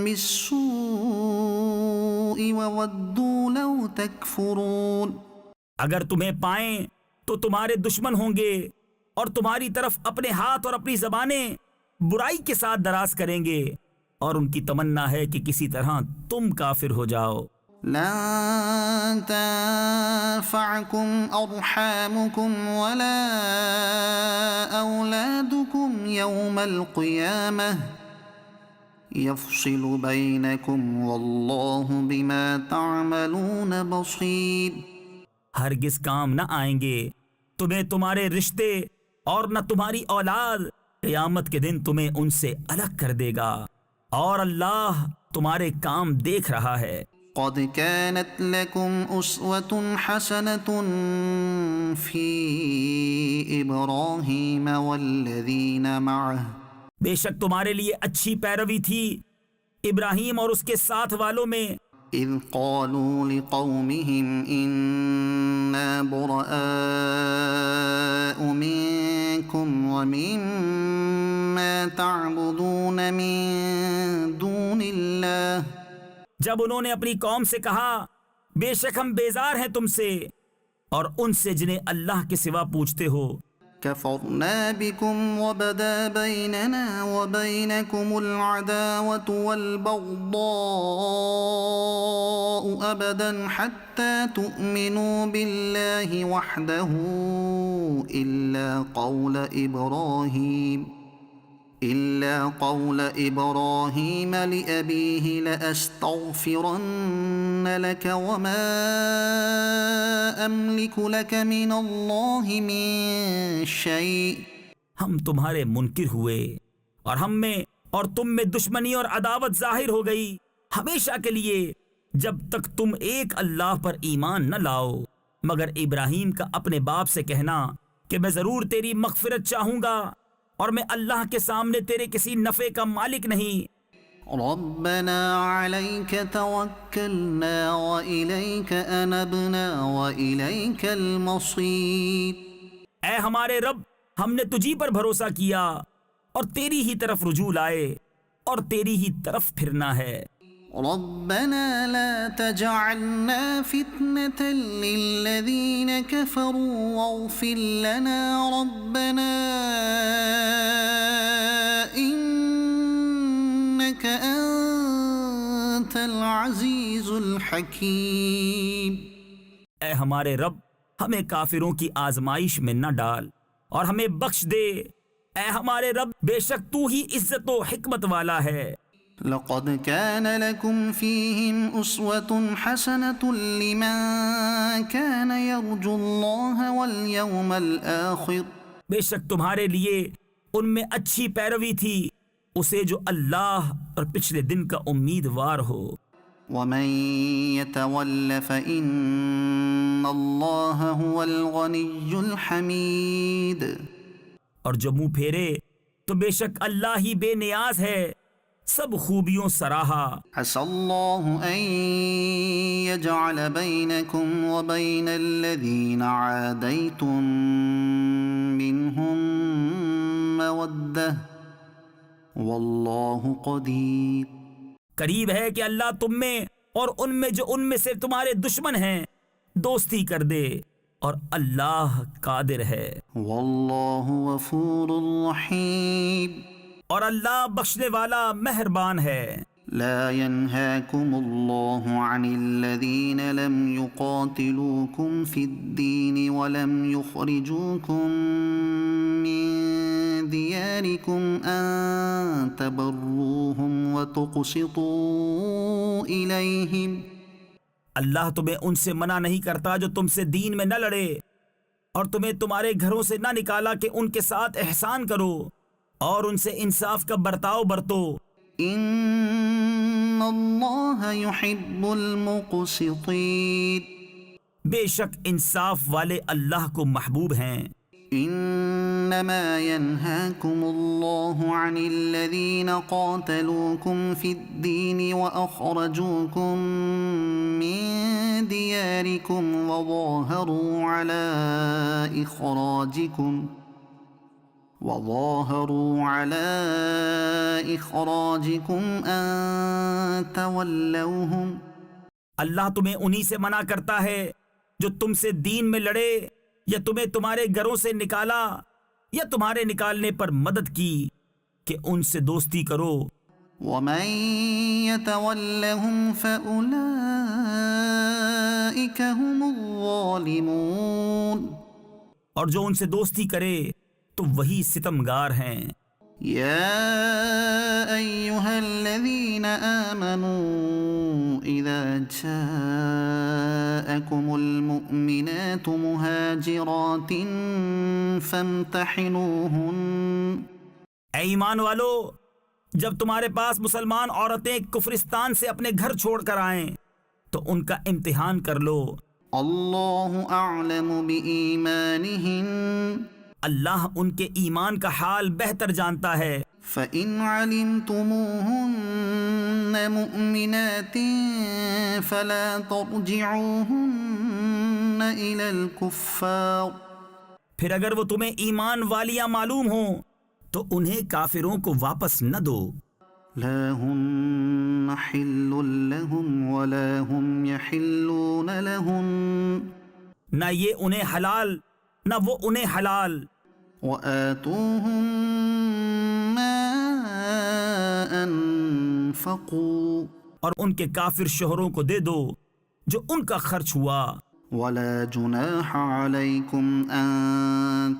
Speaker 1: بالسوء وودوا لو تكفرون۔
Speaker 3: اگر تمہیں پائیں تو تمہارے دشمن ہوں گے اور تمہاری طرف اپنے ہاتھ اور اپنی زبانیں برائی کے ساتھ دراز کریں گے، اور ان کی تمنا ہے کہ کسی طرح تم کافر ہو جاؤ۔
Speaker 1: لن تنفعكم أرحامكم ولا أولادكم يوم القيامة يفصل بينكم والله بما تعملون بصير.
Speaker 3: ہرگز کام نہ آئیں گے تمہیں تمہارے رشتے اور نہ تمہاری اولاد. قیامت کے دن تمہیں ان سے الگ کر دے گا اور اللہ تمہارے کام دیکھ رہا ہے.
Speaker 1: قد كانت لكم أسوة حسنة في إبراهيم والذين معه
Speaker 3: بے شک تمہارے لیے اچھی پیروی تھی ابراہیم اور اس کے ساتھ والوں میں
Speaker 1: إذ قالوا لقومهم إنا براء منكم ومما تعبدون من دون الله.
Speaker 3: جب انہوں نے اپنی قوم سے کہا بے شک ہم بیزار ہیں تم سے اور ان سے جنہیں اللہ کے سوا پوچھتے ہو.
Speaker 1: كفرنا بكم وبدا بيننا وبينكم العداوة والبغضاء أبدا حتى تؤمنوا بالله وحده إلا قول إبراهيم لأبيه لأستغفرن لك وما أملك لك من الله من شيء.
Speaker 3: ہم تمہارے منکر ہوئے اور ہم میں اور تم میں دشمنی اور عداوت ظاہر ہو گئی ہمیشہ کے لیے جب تک تم ایک اللہ پر ایمان نہ لاؤ مگر ابراہیم کا اپنے باپ سے کہنا کہ میں ضرور تیری مغفرت چاہوں گا اور میں اللہ کے سامنے تیرے کسی نفع کا مالک نہیں.
Speaker 1: ربنا عليك توكلنا وإليك أنبنا وإليك المصير.
Speaker 3: اے ہمارے رب ہم نے تجھی پر بھروسہ کیا اور تیری ہی طرف رجوع لائے اور تیری ہی طرف پھرنا ہے.
Speaker 1: ربنا لا تجعلنا فتنة للذين كفروا واغفر لنا ربنا إنك أنت العزيز الحكيم.
Speaker 3: اے ہمارے رب ہمیں کافروں کی آزمائش میں نہ ڈال اور ہمیں بخش دے. اے ہمارے رب بے شک تو ہی عزت و حکمت والا ہے.
Speaker 1: لقد كان لكم فيهم أسوة حسنة لمن كان يرجو الله واليوم الآخر.
Speaker 3: بے شک تمہارے لیے ان میں اچھی پیروی تھی اسے جو اللہ اور پچھلے دن کا امیدوار ہو.
Speaker 1: ومن يتول فإن الله هو الغني الحميد.
Speaker 3: اور جو منہ پھیرے تو بے شک اللہ ہی بے نیاز ہے سب خوبیوں سراہا.
Speaker 1: عسى الله أن يجعل بينكم وبين الذين عاديتم منهم مودة والله قدير.
Speaker 3: قریب ہے کہ اللہ تم میں اور ان میں جو ان میں سے تمہارے دشمن ہیں دوستی کر دے اور اللہ قادر ہے.
Speaker 1: والله غفور رحيم.
Speaker 3: اور اللہ بخشنے والا مہربان ہے.
Speaker 1: لا ينهاكم الله عن الذين لم يقاتلوكم في الدين ولم يخرجوكم من دياركم أن تبروهم وتقسطوا إليهم.
Speaker 3: اللہ تمہیں ان سے منع نہیں کرتا جو تم سے دین میں نہ لڑے اور تمہیں تمہارے گھروں سے نہ نکالا کہ ان کے ساتھ احسان کرو اور ان سے انصاف کا برتاؤ برتو.
Speaker 1: ان اللہ يحب المقسطین.
Speaker 3: بے شک انصاف والے اللہ کو محبوب ہیں.
Speaker 1: انما ينهاكم الله عن الذين قاتلوكم في الدين واخرجوكم من دياركم وظاهروا على اخراجكم ان تولوهم.
Speaker 3: اللہ تمہیں انہی سے منع کرتا ہے جو تم سے دین میں لڑے یا تمہیں تمہارے گھروں سے نکالا یا تمہارے نکالنے پر مدد کی کہ ان سے دوستی کرو
Speaker 1: ومن يتولهم فأولئك هم الظالمون.
Speaker 3: اور جو ان سے دوستی کرے تو وہی ستمگار ہیں.
Speaker 1: يا أيها الذين آمنوا إذا جاءكم المؤمنات مهاجرات فامتحنوهن.
Speaker 3: اے ایمان والو، جب تمہارے پاس مسلمان عورتیں کفرستان سے اپنے گھر چھوڑ کر آئیں تو ان کا امتحان کر لو.
Speaker 1: اللہ اعلم بإیمانہن.
Speaker 3: اللہ ان کے ایمان کا حال بہتر جانتا ہے.
Speaker 1: فإن علمتموهن مؤمنات فلا ترجعوهن إلى الكفار.
Speaker 3: پھر اگر وہ تمہیں ایمان والیاں معلوم ہوں تو انہیں کافروں کو واپس نہ دو.
Speaker 1: لا هن حل لهم ولا هم يحلون لهن.
Speaker 3: نہ یہ انہیں حلال نہ وہ انہیں حلال.
Speaker 1: وآتوهم ما أنفقوا.
Speaker 3: اور ان کے کافر شوہروں کو دے دو جو ان کا خرچ ہوا.
Speaker 1: ولا جناح عليكم أن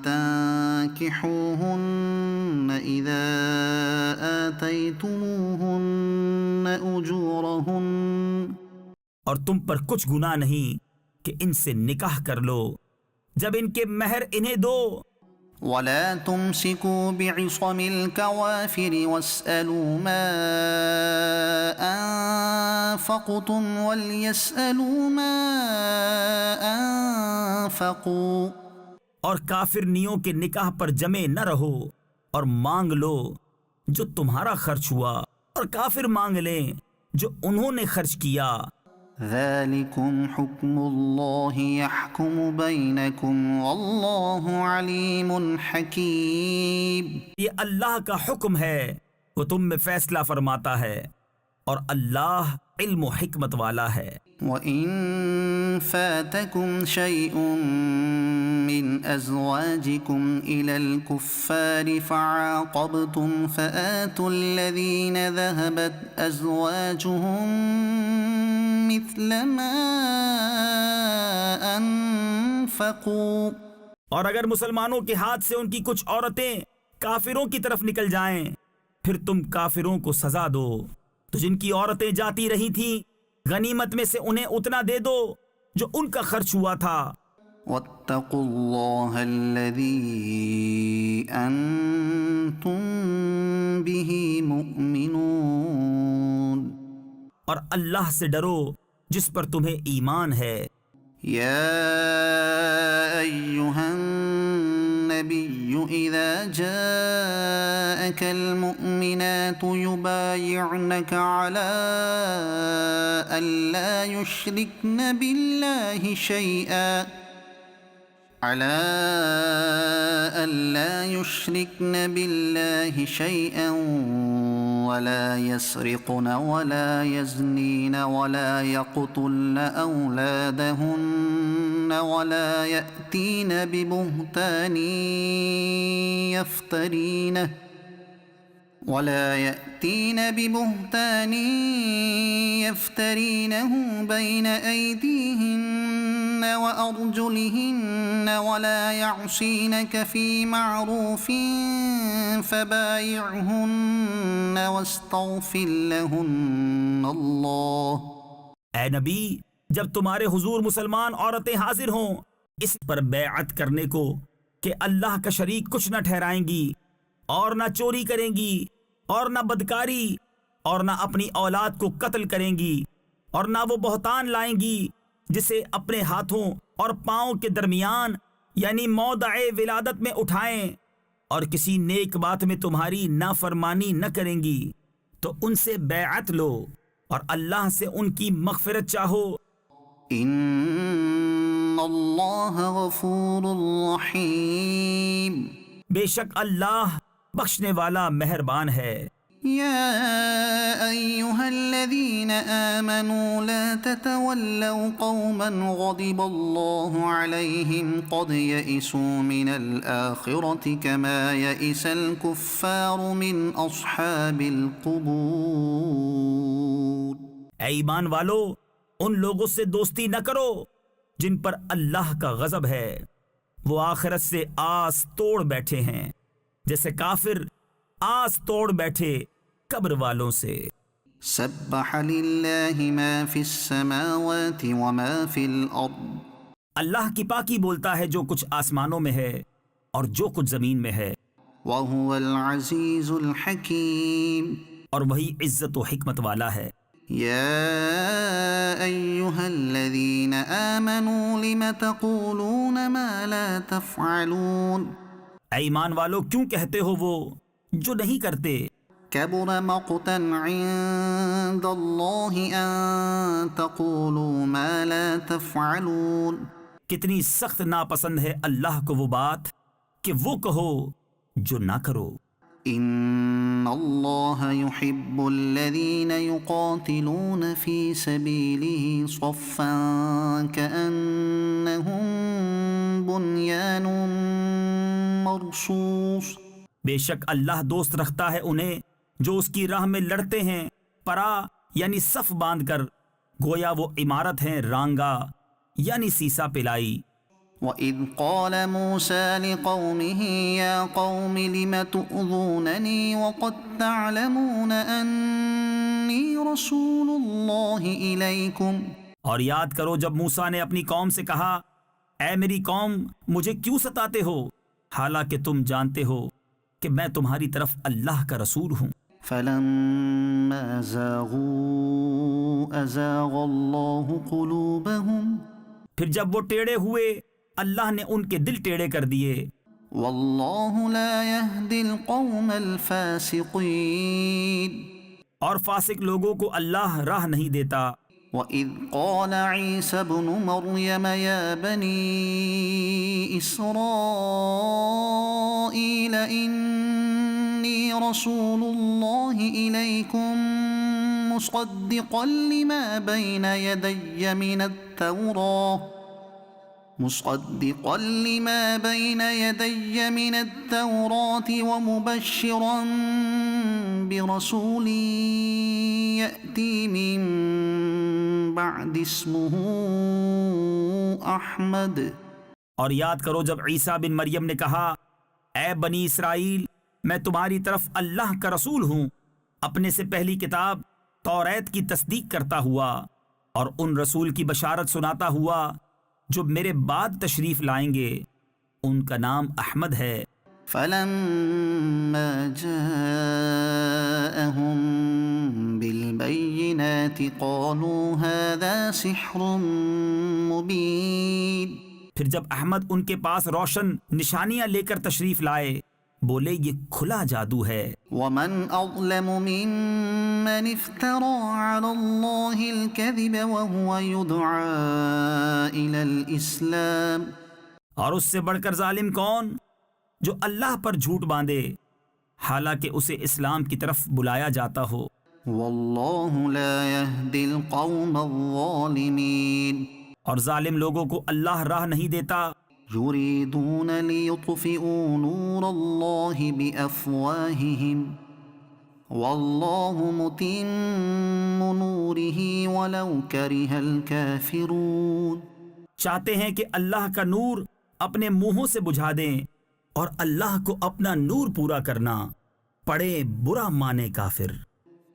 Speaker 1: تنكحوهن إذا آتيتموهن أجورهن.
Speaker 3: اور تم پر کچھ گناہ نہیں کہ ان سے نکاح کر لو جب ان کے مہر انہیں دو.
Speaker 1: ولا تمسكوا بعصم الكوافر واسألوا ما أنفقتم وليسألوا ما أنفقوا.
Speaker 3: اور کافرنیوں کے نکاح پر جمے نہ رہو اور مانگ لو جو تمہارا خرچ ہوا اور کافر مانگ لیں جو انہوں نے خرچ کیا.
Speaker 1: ذلكم حكم الله يحكم بينكم والله عليم حكيم.
Speaker 3: یہ اللہ کا حکم ہے، وہ تم میں فیصلہ فرماتا ہے اور اللہ علم و حکمت والا ہے.
Speaker 1: وَإِن فَاتَكُمْ شَيْءٌ مِّنْ أَزْوَاجِكُمْ إِلَى الْكُفَّارِ فَعَاقَبْتُمْ فَآتُوا الَّذِينَ ذَهَبَتْ أَزْوَاجُهُمْ مِثْلَ مَا أَنفَقُوا.
Speaker 3: اور اگر مسلمانوں کے ہاتھ سے ان کی کچھ عورتیں کافروں کی طرف نکل جائیں پھر تم کافروں کو سزا دو تو جن کی عورتیں جاتی رہی تھیں غنیمت میں سے انہیں اتنا دے دو جو ان کا خرچ ہوا تھا.
Speaker 1: وَاتَّقُوا اللَّهَ الَّذِي أَنتُم بِهِ مُؤْمِنُونَ.
Speaker 3: اور اللہ سے ڈرو جس پر تمہیں ایمان ہے.
Speaker 1: يا أيها النبي إذا جاءك المؤمنات يبايعنك على ألا يشركن بالله شيئا ولا يسرقن ولا يزنين ولا يقتلن أولادهن ولا يأتين ببهتان يفترينه بين أيديهن وأرجلهن ولا يعصينك في معروف فبايعهن واستغفر لهن الله.
Speaker 3: اے نبی، جب تمہارے حضور مسلمان عورتیں حاضر ہوں اس پر بیعت کرنے کو کہ اللہ کا شریک کچھ نہ ٹھہرائیں گی اور نہ چوری کریں گی اور نہ بدکاری اور نہ اپنی اولاد کو قتل کریں گی اور نہ وہ بہتان لائیں گی جسے اپنے ہاتھوں اور پاؤں کے درمیان یعنی موضع ولادت میں اٹھائیں اور کسی نیک بات میں تمہاری نافرمانی نہ کریں گی تو ان سے بیعت لو اور اللہ سے ان کی مغفرت چاہو.
Speaker 1: ان اللہ غفور رحیم.
Speaker 3: بے شک اللہ بخشنے والا مہربان ہے.
Speaker 1: يا أيها الذين آمنوا لا تتولوا قوما غضب الله عليهم قد يئسوا من الآخرة كما يئس الكفار من أصحاب القبور.
Speaker 3: اے ایمان والو، ان لوگوں سے دوستی نہ کرو جن پر اللہ کا غضب ہے، وہ آخرت سے آس توڑ بیٹھے ہیں جیسے کافر آس توڑ بیٹھے قبر والوں سے.
Speaker 1: سبح لله ما في السماوات وما في الأرض.
Speaker 3: اللہ کی پاکی بولتا ہے جو کچھ آسمانوں میں ہے اور جو کچھ زمین میں ہے،
Speaker 1: وهو العزيز الحكيم.
Speaker 3: اور وہی عزت و حکمت والا ہے.
Speaker 1: يا أيها الذين آمنوا لم تقولون ما لا تفعلون.
Speaker 3: اے ایمان والو، کیوں کہتے ہو وہ جو نہیں کرتے؟
Speaker 1: كبر مقتا عند الله أن تقولوا ما لا تفعلون.
Speaker 3: کتنی سخت ناپسند ہے اللہ کو وہ بات کہ وہ کہو جو نہ کرو.
Speaker 1: إن الله يحب الذين يقاتلون في سبيله صفا كأنهم بنيان مرصوص.
Speaker 3: بے شک اللہ دوست رکھتا ہے انہیں جو اس کی راہ میں لڑتے ہیں پرا یعنی صف باندھ کر، گویا وہ عمارت ہیں رانگا یعنی سیسا پلائی.
Speaker 1: وَإِذْ قَالَ مُوسَى لِقَوْمِهِ يَا قَوْمِ لِمَ تُؤْذُونَنِي وَقَدْ تَعْلَمُونَ أَنِّي رَسُولُ اللَّهِ إِلَيْكُمْ.
Speaker 3: اور یاد کرو جب موسیٰ نے اپنی قوم سے کہا، اے میری قوم مجھے کیوں ستاتے ہو حالانکہ تم جانتے ہو کہ میں تمہاری طرف اللہ کا رسول ہوں.
Speaker 1: فَلَمَّا زَاغُوا أَزَاغَ اللَّهُ قُلُوبَهُمْ.
Speaker 3: پھر جب وہ ٹیڑے ہوئے اللہ نے ان کے دل ٹیڑے کر دیے.
Speaker 1: وَاللَّهُ لَا يَهْدِي الْقَوْمَ الْفَاسِقِينَ.
Speaker 3: اور فاسق لوگوں کو اللہ راہ نہیں دیتا.
Speaker 1: وَإِذْ قَالَ عِيسَى ابْنُ مَرْيَمَ يَا بَنِي إِسْرَائِيلَ إِنِّي رَسُولُ اللَّهِ إِلَيْكُمْ مُصَدِّقًا لِمَا بَيْنَ يَدَيَّ مِنَ التَّوْرَاةِ وَمُبَشِّرًا بِرَسُولٍ يَأْتِي مِن بعد اسمه احمد.
Speaker 3: اور یاد کرو جب عیسیٰ بن مریم نے کہا، اے بنی اسرائیل میں تمہاری طرف اللہ کا رسول ہوں، اپنے سے پہلی کتاب توریت کی تصدیق کرتا ہوا اور ان رسول کی بشارت سناتا ہوا جو میرے بعد تشریف لائیں گے، ان کا نام احمد ہے.
Speaker 1: فلما جاءهم بالبينات قالوا هذا سحر مبين.
Speaker 3: پھر جب احمد ان کے پاس روشن نشانیاں لے کر تشریف لائے، بولے یہ کھلا جادو ہے.
Speaker 1: ومن اظلم ممن افترى على الله الكذب وهو يدعى الى الاسلام.
Speaker 3: اور اس سے بڑھ کر ظالم کون جو اللہ پر جھوٹ باندھے حالانکہ اسے اسلام کی طرف بلایا جاتا ہو.
Speaker 1: واللہ لا يهدي القوم الظالمین.
Speaker 3: اور ظالم لوگوں کو اللہ راہ نہیں دیتا.
Speaker 1: یریدون لیطفئوا نور اللہ بافواہہم واللہ متم نورہ ولو کرہ الکافرون.
Speaker 3: چاہتے ہیں کہ اللہ کا نور اپنے منہوں سے بجھا دیں اور اللہ کو اپنا نور پورا کرنا پڑے برا مانے کافر.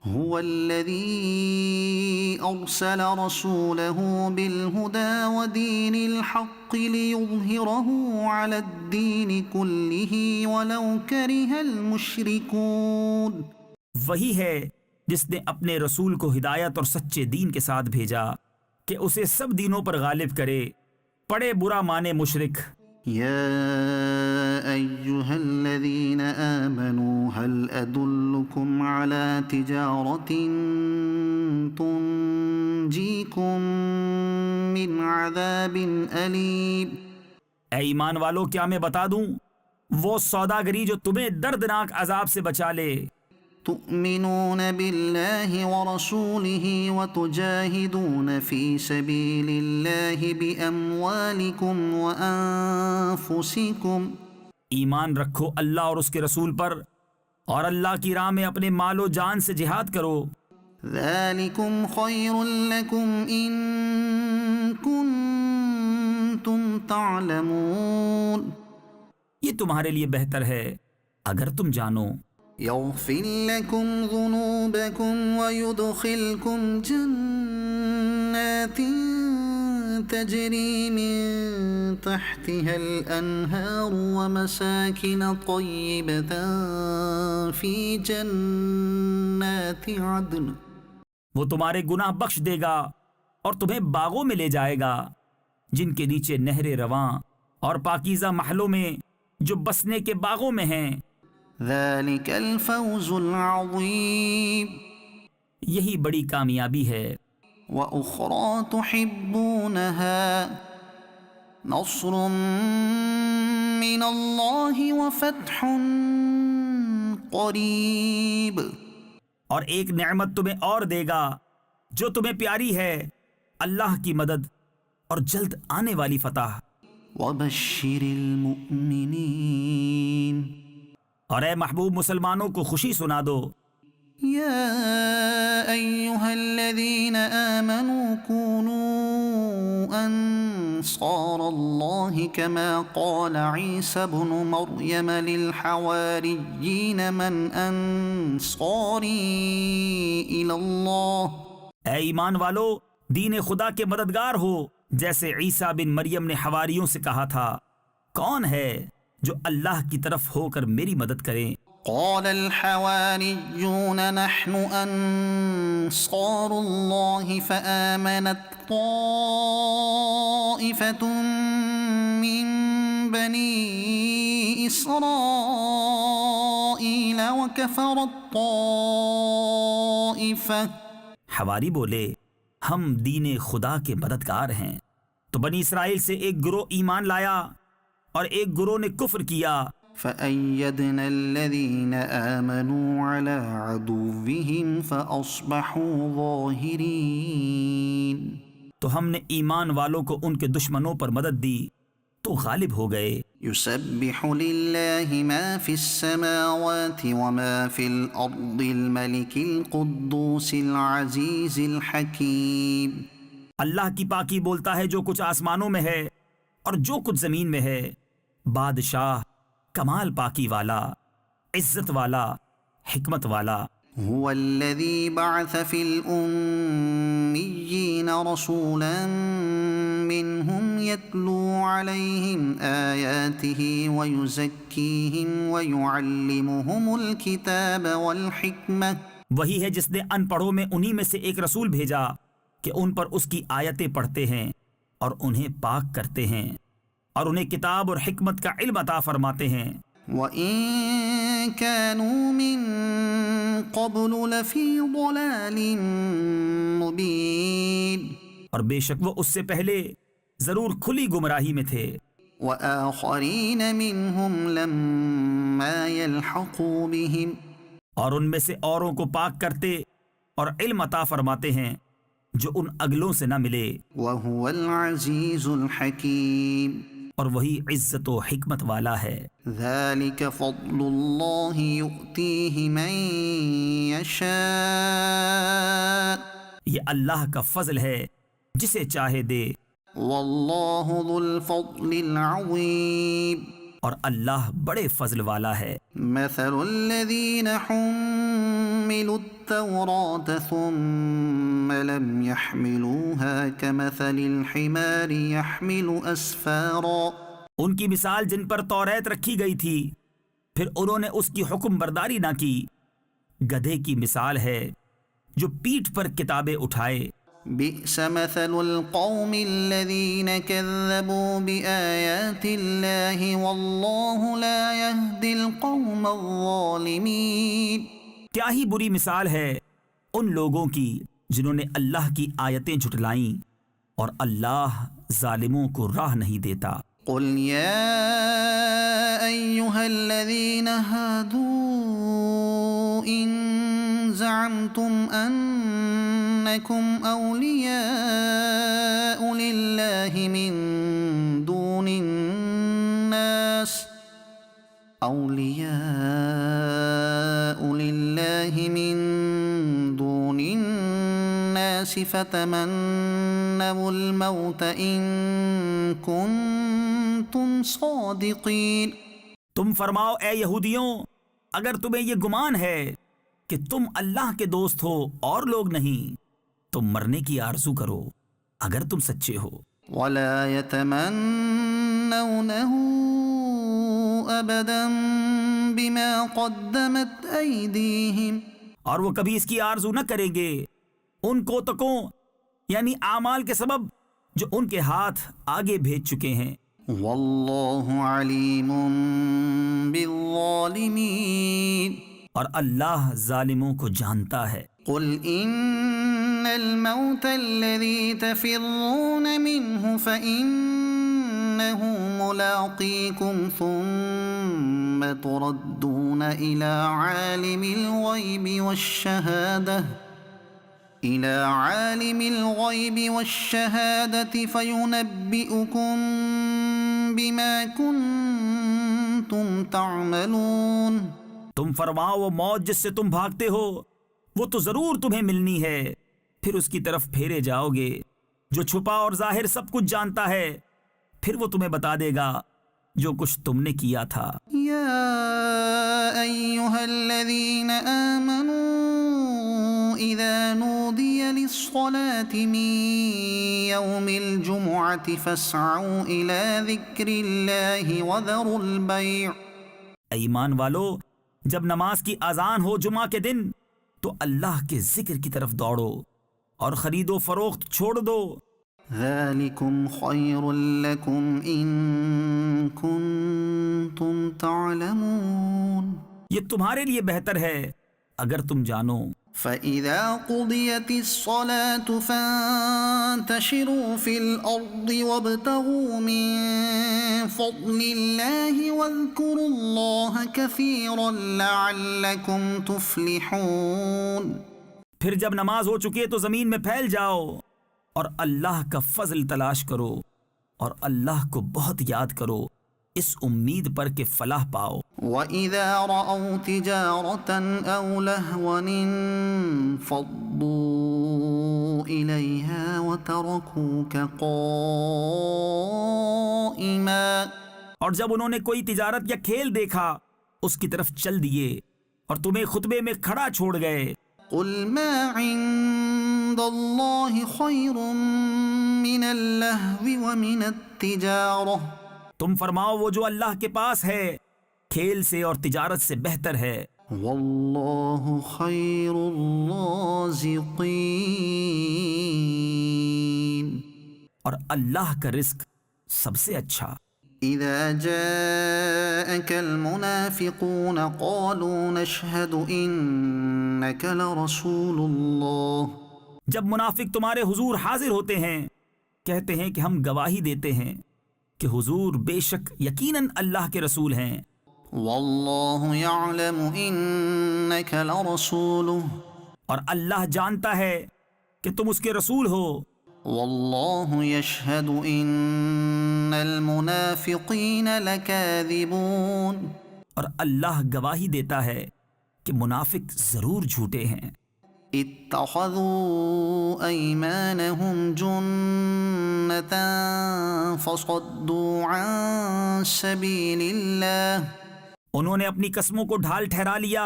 Speaker 1: هو الذي أرسل رسوله بالهدى ودين الحق ليظهره على الدين كله ولو كره المشركون.
Speaker 3: وہی ہے جس نے اپنے رسول کو ہدایت اور سچے دین کے ساتھ بھیجا کہ اسے سب دینوں پر غالب کرے پڑے برا مانے مشرک.
Speaker 1: يا أيها الذين آمنوا هل أدلكم على تجارة تنجيكم من عذاب أليم.
Speaker 3: اے ایمان والو کیا میں بتا دوں وہ سوداگری جو تمہیں دردناک عذاب سے بچا لے.
Speaker 1: تؤمنون بالله ورسوله وتجاهدون في سبيل الله بأموالكم وأنفسكم
Speaker 3: ایمان رکھو اللہ اور اس کے رسول پر، اور اللہ کی راہ میں اپنے مال و جان سے جہاد کرو۔
Speaker 1: ذلكم خير لكم إن كنتم تعلمون
Speaker 3: یہ تمہارے لیے بہتر ہے اگر تم جانو۔
Speaker 1: يغفر لكم ذنوبكم ويدخلكم جنات تجري من تحتها الأنهار ومساكن طيبة في جنات عدن
Speaker 3: وہ تمہارے گناہ بخش دے گا اور تمہیں باغوں میں لے جائے گا جن کے نیچے نہریں رواں، اور پاکیزہ محلوں میں جو بسنے کے باغوں میں ہیں۔
Speaker 1: ذلك الفوز العظيم
Speaker 3: یہی بڑی کامیابی ہے۔
Speaker 1: وأخرى تحبونها نصر من الله وفتح قریب،
Speaker 3: اور ایک نعمت تمہیں اور دے گا جو تمہیں پیاری ہے، اللہ کی مدد اور جلد آنے والی فتح۔
Speaker 1: وبشر المؤمنین،
Speaker 3: اور اے محبوب مسلمانوں کو خوشی سنا دو۔
Speaker 1: یا ایہا الذین آمنوا کونوا انصار اللہ کما قال عیسی بن مریم للحواریین من انصاری الی اللہ۔
Speaker 3: اے ایمان والو، دین خدا کے مددگار ہو، جیسے عیسیٰ بن مریم نے حواریوں سے کہا تھا، کون ہے جو اللہ کی طرف ہو کر میری مدد کرے؟
Speaker 1: قال الحواریون نحن انصار اللہ فآمنت طائفة من بنی اسرائیل وکفرت طائفة۔
Speaker 3: حواری بولے، ہم دین خدا کے مددگار ہیں، تو بنی اسرائیل سے ایک گروہ ایمان لایا اور ایک گروہ نے کفر کیا۔
Speaker 1: فأيدنا الذين آمنوا على عدوهم فأصبحوا ظاهرين،
Speaker 3: تو ہم نے ایمان والوں کو ان کے دشمنوں پر مدد دی تو غالب ہو گئے۔
Speaker 1: يسبح لله ما في السماوات وما في الأرض الملك القدوس العزيز الحكيم۔
Speaker 3: اللہ کی پاکی بولتا ہے جو کچھ آسمانوں میں ہے اور جو کچھ زمین میں ہے، بادشاہ، کمال پاکی والا، عزت والا، حکمت والا۔
Speaker 1: هو الذي بعث في الأميين رسولا منهم يتلو عليهم آياته ويزكيهم ويعلمهم الكتاب والحكمة۔
Speaker 3: وہی ہے جس نے ان پڑھوں میں انہی میں سے ایک رسول بھیجا کہ ان پر اس کی آیتیں پڑھتے ہیں اور انہیں پاک کرتے ہیں اور انہیں کتاب اور حکمت کا علم عطا فرماتے ہیں۔
Speaker 1: وَإِن كَانُوا مِن قَبْلُ لَفِي ضَلَالٍ مُبِينٍ،
Speaker 3: اور بے شک وہ اس سے پہلے ضرور کھلی گمراہی میں تھے۔
Speaker 1: وَآخَرِينَ مِنْهُمْ لَمَّا يَلْحَقُوا بِهِمْ،
Speaker 3: اور ان میں سے اوروں کو پاک کرتے اور علم عطا فرماتے ہیں جو ان اگلوں سے نہ ملے۔
Speaker 1: وَهُوَ الْعَزِيزُ الْحَكِيمُ،
Speaker 3: اور وہی عزت و حکمت والا ہے۔
Speaker 1: ذَلِكَ فَضْلُ اللَّهِ يُؤْتِيهِ مَن يَشَاءُ،
Speaker 3: یہ اللہ کا فضل ہے جسے چاہے دے،
Speaker 1: وَاللَّهُ ذُو الْفَضْلِ الْعَظِيمِ۔
Speaker 3: اور اللہ بڑے فضل والا ہے۔
Speaker 1: مثل الذين حملوا التوراة ثم لم يحملوها كمثل الحمار يحمل أسفارا،
Speaker 3: ان کی مثال جن پر توریت رکھی گئی تھی پھر انہوں نے اس کی حکم برداری نہ کی، گدھے کی مثال ہے جو پیٹھ پر کتابیں اٹھائے۔
Speaker 1: بئس مثل القوم الذين كذبوا بآيات الله والله لا يهدي القوم الظالمين،
Speaker 3: کیا ہی بری مثال ہے ان لوگوں کی جنہوں نے اللہ کی آیتیں جھٹلائیں اور اللہ ظالموں کو راہ نہیں دیتا۔
Speaker 1: قل يا أيها الذين هادوا إن زعمتم أنكم أولياء لله من دون الناس فتمنوا الموت إن كنتم صادقين.
Speaker 3: تم فرماؤ اے یہودیوں، اگر تمہیں یہ گمان ہے کہ تم اللہ کے دوست ہو اور لوگ نہیں، تو مرنے کی آرزو کرو اگر تم سچے ہو.
Speaker 1: ولا يتمنونه أبدا بما قدمت أيديهم.
Speaker 3: اور وہ کبھی اس کی آرزو نہ کریں گے ان کوتکوں یعنی اعمال کے سبب جو ان کے ہاتھ آگے بھیج چکے ہیں.
Speaker 1: واللہ علیم بالظالمین.
Speaker 3: اور اللہ ظالموں کو جانتا ہے.
Speaker 1: قل ان الموت الذي تفرون منه فإنه ملاقيكم ثم تردون إلى عالم الغيب والشهادة فينبئكم بما كنتم تعملون.
Speaker 3: تم فرماؤ وہ موت جس سے تم بھاگتے ہو وہ تو ضرور تمہیں ملنی ہے، پھر اس کی طرف پھیرے جاؤ گے جو چھپا اور ظاہر سب کچھ جانتا ہے، پھر وہ تمہیں بتا دے گا جو کچھ تم نے کیا تھا.
Speaker 1: یا ایھا الذین آمنوا اذا نودی للصلاة من یوم الجمعة فاسعوا الى ذکر اللہ وذروا البیع.
Speaker 3: ایمان والو، جب نماز کی اذان ہو جمعہ کے دن تو اللہ کے ذکر کی طرف دوڑو اور خرید و فروخت چھوڑ دو.
Speaker 1: ذالکم خیر لکم ان کنتم تعلمون.
Speaker 3: یہ تمہارے لیے بہتر ہے اگر تم جانو.
Speaker 1: فَإِذَا قُضِيَتِ الصَّلَاةُ فَانتَشِرُوا فِي الْأَرْضِ وَابْتَغُوا مِن فَضْلِ اللَّهِ وَاذْكُرُوا اللَّهَ كَثِيرًا لَعَلَّكُمْ تُفْلِحُونَ.
Speaker 3: پھر جب نماز ہو چکے تو زمین میں پھیل جاؤ اور اللہ کا فضل تلاش کرو اور اللہ کو بہت یاد کرو اس امید پر کہ فلاح پاؤ.
Speaker 1: وَإِذَا رَأَوْا تِجَارَةً أَوْ لَهْوًا انفَضُّوا إِلَيْهَا وَتَرَكُوكَ قَائِمًا.
Speaker 3: اور جب انہوں نے کوئی تجارت یا کھیل دیکھا اس کی طرف چل دیے اور تمہیں خطبے میں کھڑا چھوڑ گئے.
Speaker 1: قُلْ مَا عِندَ اللَّهِ خَيْرٌ مِّنَ اللَّهْوِ وَمِنَ التِّجَارَةِ.
Speaker 3: تم فرماؤ وہ جو اللہ کے پاس ہے کھیل سے اور تجارت سے بہتر ہے.
Speaker 1: واللہ خیر الرازقین.
Speaker 3: اور اللہ کا رزق سب سے اچھا.
Speaker 1: اذا جاءك المنافقون قالوا نشهد انك لرسول اللہ.
Speaker 3: جب منافق تمہارے حضور حاضر ہوتے ہیں کہتے ہیں کہ ہم گواہی دیتے ہیں کہ حضور بے شک یقیناً اللہ کے رسول ہیں.
Speaker 1: واللہ یعلم انک لرسولہ.
Speaker 3: اور اللہ جانتا ہے کہ تم اس کے رسول ہو.
Speaker 1: واللہ یشہد ان المنافقین لکاذبون.
Speaker 3: اور اللہ گواہی دیتا ہے کہ منافق ضرور جھوٹے ہیں.
Speaker 1: اتخذوا ایمانہم جنتا فصدوا عن سبیل اللہ.
Speaker 3: انہوں نے اپنی قسموں کو ڈھال ٹھہرا لیا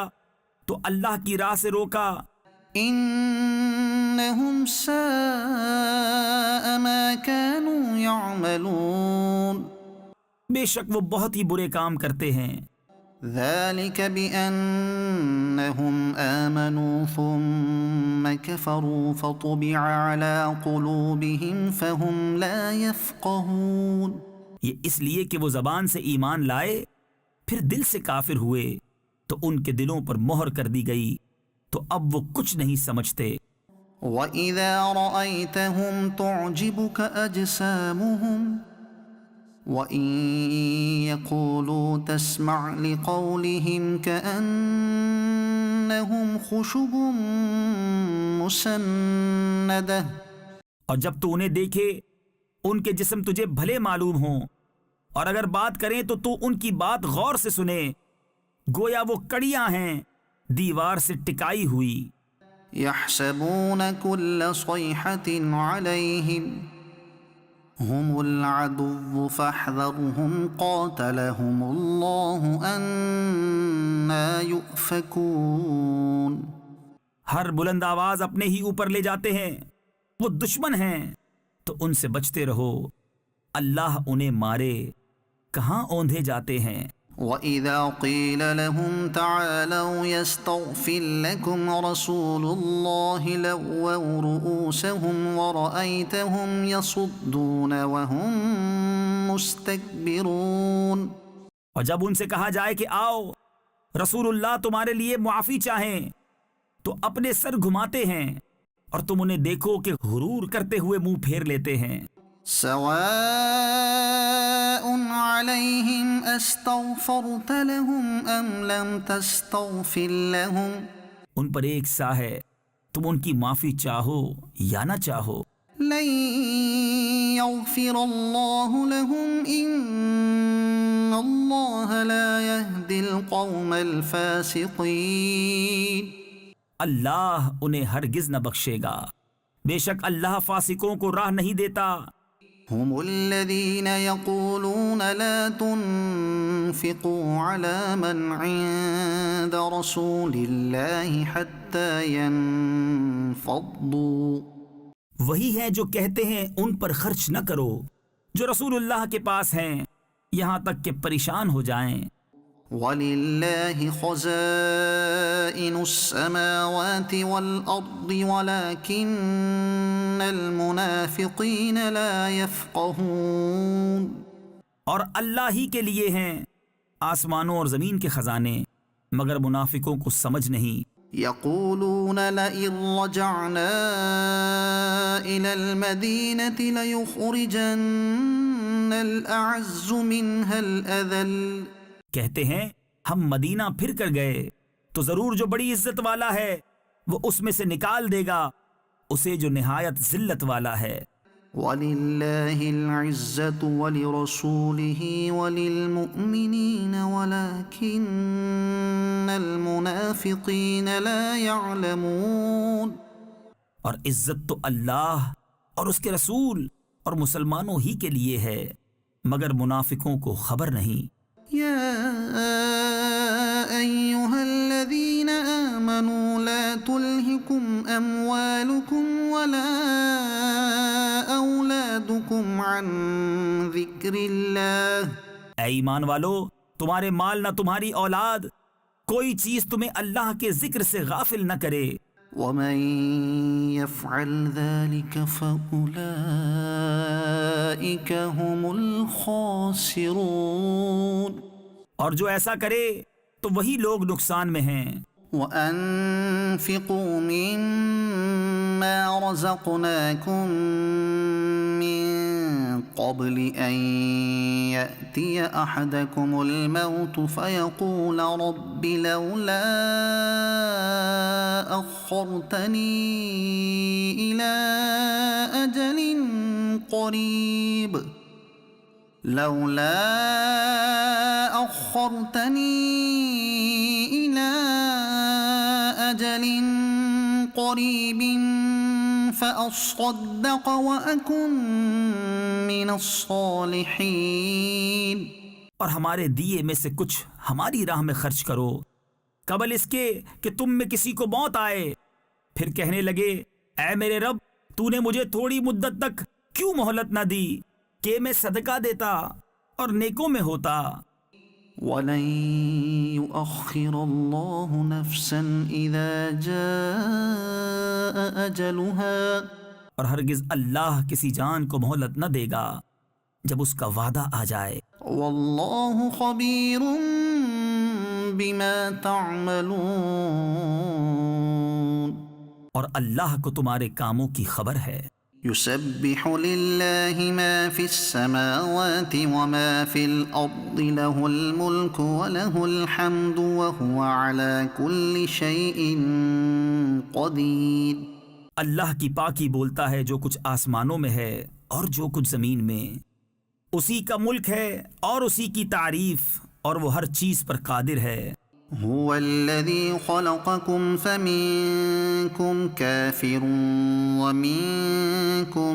Speaker 3: تو اللہ کی راہ سے روکا.
Speaker 1: انہم ساء ما كانوا يعملون.
Speaker 3: بے شک وہ بہت ہی برے کام کرتے ہیں.
Speaker 1: ذلك بأنهم آمنوا ثم كفروا فطبع على قلوبهم فهم لا يفقهون.
Speaker 3: یہ اس لیے کہ وہ زبان سے ایمان لائے پھر دل سے کافر ہوئے تو ان کے دلوں پر مہر کر دی گئی تو اب وہ کچھ نہیں سمجھتے.
Speaker 1: وَإِذَا رَأَيْتَهُمْ تُعْجِبُكَ أَجْسَامُهُمْ وَإِن يَقُولُوا تَسْمَعْ لِقَوْلِهِمْ كَأَنَّهُمْ خُشُبٌ مُّسَنَّدَةٌ،
Speaker 3: اور جب تو انہیں دیکھے ان کے جسم تجھے بھلے معلوم ہوں، اور اگر بات کریں تو ان کی بات غور سے سنے، گویا وہ کڑیاں ہیں دیوار سے ٹکائی ہوئی۔
Speaker 1: يَحْسَبُونَ كُلَّ صَيْحَةٍ عَلَيْهِمْ هُمُ الْعَدُوُّ فَاحْذَرْهُمْ قَاتَلَهُمُ اللَّهُ أَنَّىٰ يُؤْفَكُونَ۔
Speaker 3: ہر بلند آواز اپنے ہی اوپر لے جاتے ہیں، وہ دشمن ہیں، تو ان سے بچتے رہو، اللہ انہیں مارے، کہاں اوندھے جاتے ہیں۔
Speaker 1: وَإِذَا قِيلَ لَهُمْ تَعَالَوْا يَسْتَغْفِرْ لَكُمْ رَسُولُ اللَّهِ لَوَّوْا رُءُوسَهُمْ وَرَأَيْتَهُمْ يَصُدُّونَ وَهُمْ مُسْتَكْبِرُونَ۔
Speaker 3: اور جب ان سے کہا جائے کہ آؤ رسول اللہ تمہارے لیے معافی چاہیں، تو اپنے سر گھماتے ہیں، اور تم انہیں دیکھو کہ غرور کرتے ہوئے منہ پھیر لیتے ہیں۔
Speaker 1: سواء عليهم استغفرت لهم ام لم تستغفر لهم،
Speaker 3: ان پر ایک سا ہے، تم ان کی معافی چاہو یا نہ چاہو،
Speaker 1: لن يغفر الله لهم ان الله لا يهدي القوم الفاسقين۔
Speaker 3: اللہ انہیں ہرگز نہ بخشے گا، بے شک اللہ فاسقوں کو راہ نہیں دیتا۔
Speaker 1: هم الذين يقولون لا تنفقوا على من عند رسول الله حتى ينفضوا،
Speaker 3: وہی ہیں جو کہتے ہیں ان پر خرچ نہ کرو جو رسول اللہ کے پاس ہیں، یہاں تک کہ پریشان ہو جائیں۔
Speaker 1: وَلِلَّهِ خَزَائِنُ السَّمَاوَاتِ وَالْأَرْضِ وَلَكِنَّ الْمُنَافِقِينَ لَا يَفْقَهُونَ،
Speaker 3: اور اللہ ہی کے لیے ہیں آسمانوں اور زمین کے خزانے، مگر منافقوں کو سمجھ نہیں۔
Speaker 1: يَقُولُونَ لَئِن رَّجَعْنَا إِلَى الْمَدِينَةِ لَيُخْرِجَنَّ الْأَعَزُّ مِنْهَا الْأَذَلَّ،
Speaker 3: کہتے ہیں ہم مدینہ پھر کر گئے تو ضرور جو بڑی عزت والا ہے وہ اس میں سے نکال دے گا اسے جو نہایت ذلت والا ہے۔
Speaker 1: وَلِلَّهِ الْعِزَّةُ وَلِرَسُولِهِ وَلِلْمُؤْمِنِينَ وَلَكِنَّ الْمُنَافِقِينَ لَا يَعْلَمُونَ،
Speaker 3: اور عزت تو اللہ اور اس کے رسول اور مسلمانوں ہی کے لیے ہے، مگر منافقوں کو خبر نہیں۔
Speaker 1: يا أيها الذين آمنوا لا تلهكم أموالكم ولا أولادكم عن ذكر الله،
Speaker 3: اے ایمان والو، تمہارے مال نہ تمہاری اولاد کوئی چیز تمہیں اللہ کے ذکر سے غافل نہ کرے۔
Speaker 1: ومن يفعل ذلك فأولئك هم الخاسرون،
Speaker 3: اور جو ایسا کرے تو وہی لوگ نقصان میں ہیں۔
Speaker 1: وَأَنفِقُوا مِمَّا رَزَقْنَاكُم مِّن قَبْلِ أَن يَأْتِيَ أَحَدَكُمُ الْمَوْتُ فَيَقُولَ رَبِّ لَوْلَا أَخَّرْتَنِي إِلَىٰ أَجَلٍ قَرِيبٍ فَأَصَّدَّقَ وَأَكُن مِّنَ الصَّالِحِينَ،
Speaker 3: اور ہمارے دیے میں سے کچھ ہماری راہ میں خرچ کرو قبل اس کے کہ تم میں کسی کو موت آئے، پھر کہنے لگے اے میرے رب تو نے مجھے تھوڑی مدت تک کیوں مہلت نہ دی کہ میں صدقہ دیتا اور نیکوں میں ہوتا۔
Speaker 1: وَلَن يُؤَخِّرَ اللَّهُ نَفْسًا إِذَا جَاءَ أَجَلُهَا،
Speaker 3: اور ہرگز اللہ کسی جان کو مہلت نہ دے گا جب اس کا وعدہ آ جائے۔
Speaker 1: وَاللَّهُ خَبِيرٌ بِمَا تَعْمَلُونَ،
Speaker 3: اور اللہ کو تمہارے کاموں کی خبر ہے۔
Speaker 1: يسبح لله ما في السماوات وما في الأرض له الملك وله الحمد وهو على كل شيء قدير.
Speaker 3: اللہ کی پاکی بولتا ہے جو کچھ آسمانوں میں ہے اور جو کچھ زمین میں، اسی کا ملک ہے اور اسی کی تعریف، اور وہ ہر چیز پر قادر ہے.
Speaker 1: هو الذي خلقكم فمنكم كافر ومنكم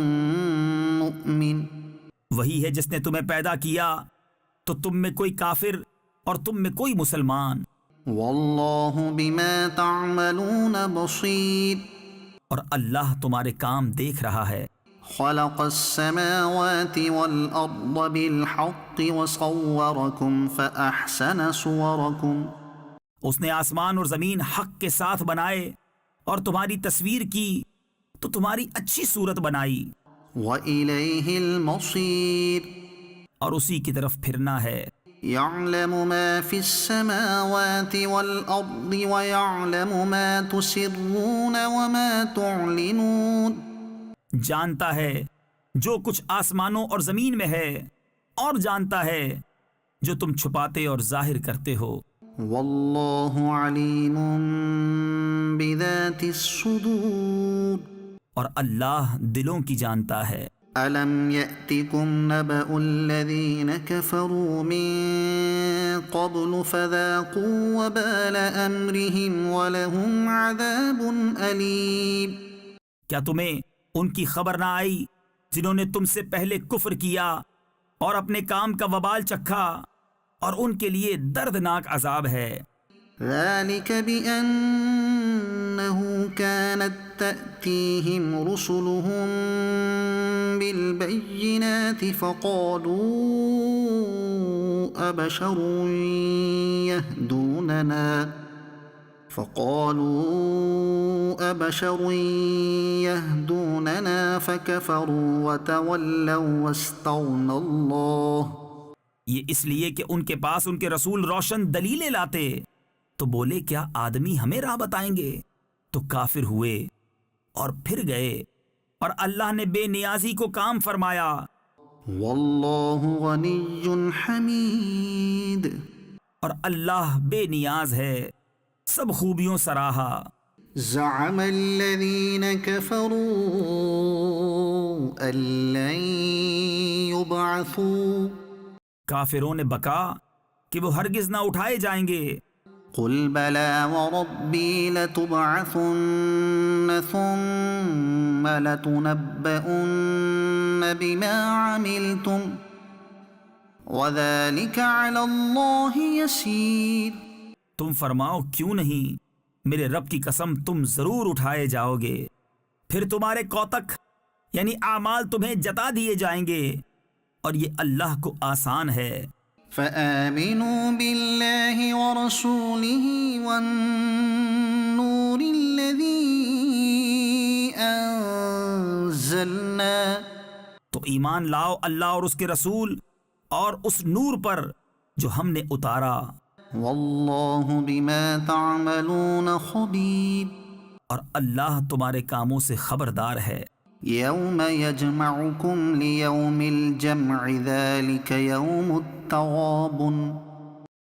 Speaker 1: مؤمن.
Speaker 3: وہی ہے جس نے تمہیں پیدا کیا تو تم میں کوئی کافر اور تم میں کوئی مسلمان.
Speaker 1: والله بما تعملون بصير.
Speaker 3: اور اللہ تمہارے کام دیکھ رہا ہے.
Speaker 1: خلق السماوات والأرض بالحق وصوركم فأحسن صوركم.
Speaker 3: اس نے آسمان اور زمین حق کے ساتھ بنائے اور تمہاری تصویر کی تو تمہاری اچھی صورت بنائی.
Speaker 1: وإليه المصير.
Speaker 3: اور اسی کی طرف پھرنا ہے.
Speaker 1: يعلم ما في السماوات والأرض ويعلم ما تسرون وما تعلنون.
Speaker 3: جانتا ہے جو کچھ آسمانوں اور زمین میں ہے اور جانتا ہے جو تم چھپاتے اور ظاہر کرتے ہو.
Speaker 1: والله عليم بذات الصدور.
Speaker 3: اور اللہ دلوں کی جانتا ہے.
Speaker 1: ألم يأتكم نبأ الذين كفروا من قبل فذاقوا وبال أمرهم ولهم عذاب أليم.
Speaker 3: کیا تمہیں ان کی خبر نہ آئی جنہوں نے تم سے پہلے کفر کیا اور اپنے کام کا وبال چکھا، اور ان کے لیے دردناک عذاب ہے.
Speaker 1: ذلك بأنه كانت تأتيهم رسلهم بالبينات فقالوا أبشر يهدوننا فكفروا وتولوا واستغنى الله.
Speaker 3: یہ اس لیے کہ ان کے پاس ان کے رسول روشن دلیلیں لاتے تو بولے کیا آدمی ہمیں راہ بتائیں گے، تو کافر ہوئے اور پھر گئے، اور اللہ نے بے نیازی کو کام فرمایا.
Speaker 1: واللہ غنی حمید.
Speaker 3: اور اللہ بے نیاز ہے، سب خوبیوں سراہا.
Speaker 1: زعم الذین كفروا ان لن يبعثوا.
Speaker 3: کافروں نے بکا کہ وہ ہرگز نہ اٹھائے جائیں گے.
Speaker 1: قل بلى وربي لتبعثن ثم لتنبؤن بما عملتم وذلك على الله يسير.
Speaker 3: تم فرماؤ کیوں نہیں، میرے رب کی قسم تم ضرور اٹھائے جاؤ گے، پھر تمہارے کوتک یعنی اعمال تمہیں جتا دیے جائیں گے، اور یہ اللہ کو آسان ہے.
Speaker 1: فآمنوا بالله ورسوله والنور الذي أنزلنا.
Speaker 3: تو ایمان لاؤ اللہ اور اس کے رسول اور اس نور پر جو ہم نے اتارا.
Speaker 1: والله بما تعملون خبير.
Speaker 3: اور اللہ تمہارے کاموں سے خبردار ہے.
Speaker 1: يوم يجمعكم ليوم الجمع ذلك يوم التغابن.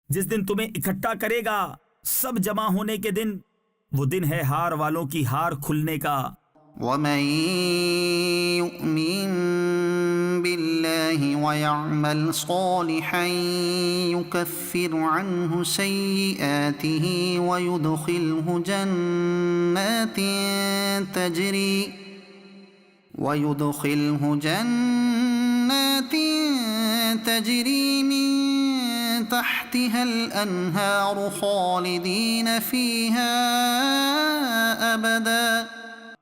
Speaker 3: جس دن تمہیں اکٹھا کرے گا سب جمع ہونے کے دن، وہ دن ہے ہار والوں کی ہار کھلنے کا.
Speaker 1: ومن يؤمن بالله ويعمل صالحا يكفر عنه سيئاته ويدخله جنات تجري من تحتها الأنهار خالدين فيها أبدا.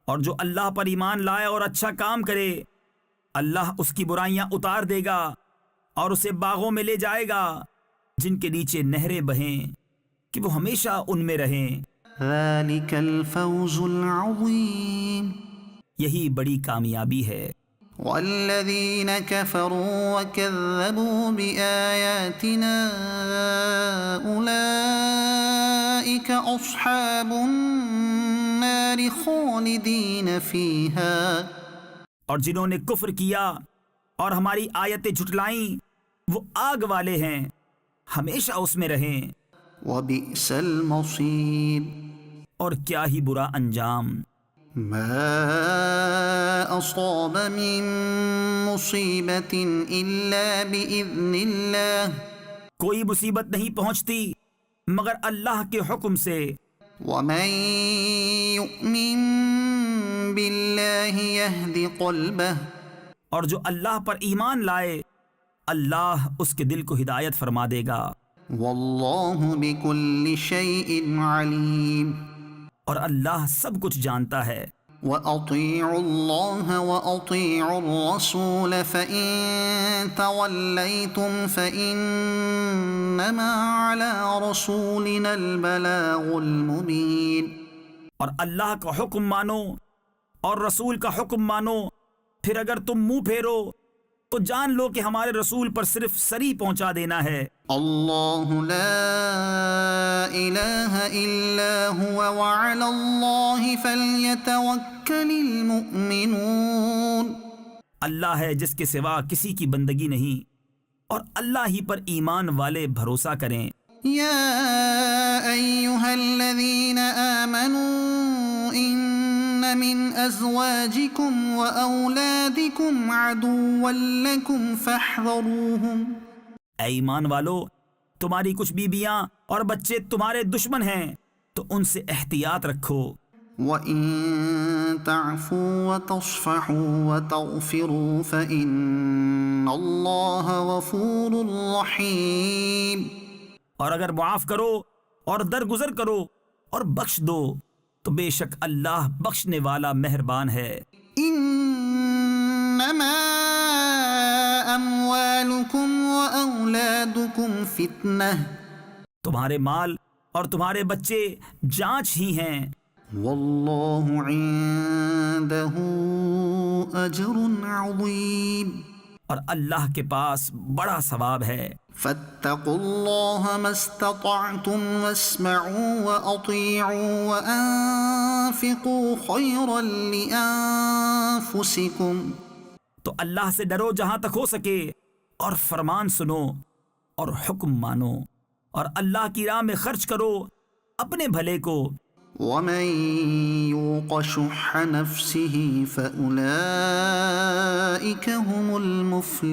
Speaker 3: اور جو اللہ پر ایمان لائے اور اچھا کام کرے، اللہ اس کی برائیاں اتار دے گا اور اسے باغوں میں لے جائے گا جن کے نیچے نہریں بہیں کہ وہ ہمیشہ ان میں رہیں.
Speaker 1: ذلك الفوز العظيم.
Speaker 3: یہی بڑی کامیابی ہے.
Speaker 1: والذين كفروا وكذبوا بآياتنا أولئك أصحاب النار خالدين فيها.
Speaker 3: اور جنہوں نے کفر کیا اور ہماری آیتیں جھٹلائیں وہ آگ والے ہیں، ہمیشہ اس میں رہیں،
Speaker 1: وبئس المصیر
Speaker 3: اور کیا ہی برا انجام۔
Speaker 1: ما اصاب من مصیبت الا باذن اللہ
Speaker 3: کوئی مصیبت نہیں پہنچتی مگر اللہ کے حکم سے،
Speaker 1: ومن يؤمن باللہ يهد قلبه
Speaker 3: اور جو اللہ پر ایمان لائے اللہ اس کے دل کو ہدایت فرما دے گا،
Speaker 1: واللہ بكل شیء علیم
Speaker 3: اور اللہ سب کچھ جانتا ہے۔
Speaker 1: وَأَطِيعُوا اللَّهَ وَأَطِيعُوا الرَّسُولَ فَإِن تَوَلَّيْتُمْ فَإِنَّمَا عَلَى رَسُولِنَا الْبَلَاغُ الْمُبِينُ
Speaker 3: اور اللہ کا حکم مانو اور رسول کا حکم مانو، پھر اگر تم منہ پھیرو تو جان لو کہ ہمارے رسول پر صرف سری پہنچا دینا ہے۔
Speaker 1: اللہ لا الہ الا هو وعلی اللہ فلیتوکل المؤمنون
Speaker 3: اللہ ہے جس کے سوا کسی کی بندگی نہیں، اور اللہ ہی پر ایمان والے بھروسہ کریں۔
Speaker 1: یا ایہا الذین آمنوا ان من ازواجکم واولادکم عدوا لکم فاحذروہم
Speaker 3: اے ایمان والو، تمہاری کچھ بیویاں اور بچے تمہارے دشمن ہیں تو ان سے احتیاط رکھو۔
Speaker 1: وَإِن تَعْفُوا وَتَصْفَحُوا وَتَغْفِرُوا فَإِنَّ اللَّهَ غَفُورٌ رَحِيمٌ
Speaker 3: اور اگر معاف کرو اور درگزر کرو اور بخش دو تو بے شک اللہ بخشنے والا مہربان ہے۔
Speaker 1: انما اموالکم واولادکم فتنہ
Speaker 3: تمہارے مال اور تمہارے بچے جانچ ہی ہیں،
Speaker 1: واللہ عندہ اجر عظیم
Speaker 3: اور اللہ کے پاس بڑا ثواب ہے۔
Speaker 1: فاتقوا اللہ ما استطعتم واسمعوا واطیعوا وانفقوا خیرا لانفسکم
Speaker 3: تو اللہ سے ڈرو جہاں تک ہو سکے، اور فرمان سنو اور حکم مانو، اور اللہ کی راہ میں خرچ کرو اپنے بھلے کو۔
Speaker 1: ومن يوق شح نفسه فأولئك هم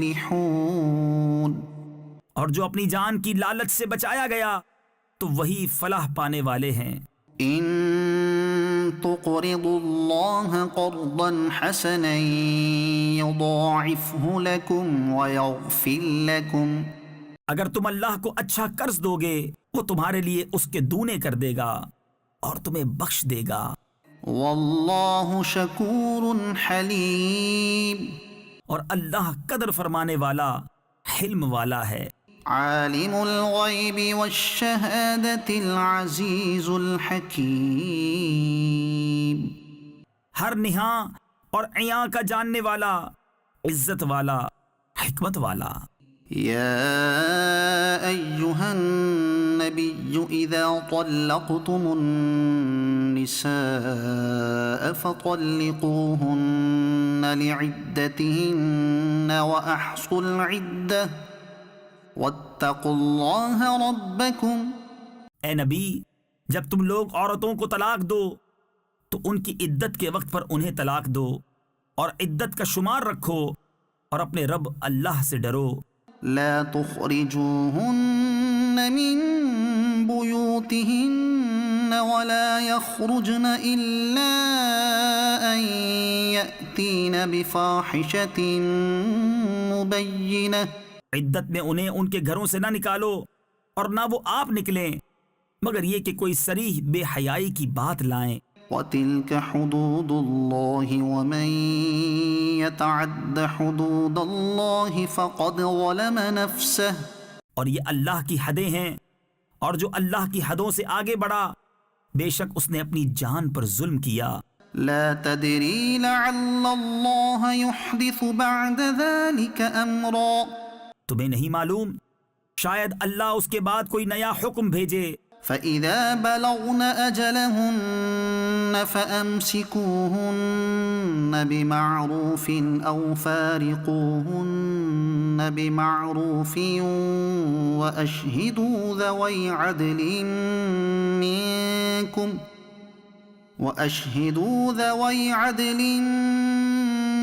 Speaker 1: المفلحون
Speaker 3: اور جو اپنی جان کی لالچ سے بچایا گیا تو وہی فلاح پانے والے ہیں۔
Speaker 1: ان تقرضوا الله قرضا حسنا يضاعفه لكم ويغفر لكم
Speaker 3: اگر تم اللہ کو اچھا قرض دو گے وہ تمہارے لیے اس کے دونے کر دے گا اور تمہیں بخش دے گا۔
Speaker 1: واللہ شکور حلیم
Speaker 3: اور اللہ قدر فرمانے والا حلم والا ہے۔
Speaker 1: عالم الغیب والشہادۃ العزیز الحکیم
Speaker 3: ہر نہاں اور عیاں کا جاننے والا، عزت والا، حکمت والا۔
Speaker 1: یا ایہا النبی اذا طلقتم النساء فطلقوهن لعدتهن واحصوا العدة واتقوا اللہ ربکم
Speaker 3: اے نبی، جب تم لوگ عورتوں کو طلاق دو تو ان کی عدت کے وقت پر انہیں طلاق دو، اور عدت کا شمار رکھو، اور اپنے رب اللہ سے ڈرو۔
Speaker 1: لا تخرجوهن من بيوتهن ولا يخرجن إلا أن يأتين بفاحشة مبينة
Speaker 3: عدت میں انہیں ان کے گھروں سے نہ نکالو اور نہ وہ آپ نکلیں مگر یہ کہ کوئی صریح بے حیائی کی بات لائیں۔
Speaker 1: وَتِلْكَ حُدُودُ اللَّهِ وَمَن يَتَعَدَّ حُدُودَ اللَّهِ فَقَدْ ظَلَمَ نَفْسَهُ
Speaker 3: اور یہ اللہ کی حدیں ہیں، اور جو اللہ کی حدوں سے آگے بڑھا بے شک اس نے اپنی جان پر ظلم کیا۔
Speaker 1: لا تدری لعل اللہ يحدث بعد ذلك امرا
Speaker 3: تمہیں نہیں معلوم شاید اللہ اس کے بعد کوئی نیا حکم بھیجے۔
Speaker 1: فإذا بلغن أجلهن فأمسكوهن بمعروف أو فارقوهن بمعروف وأشهدوا ذوي عدل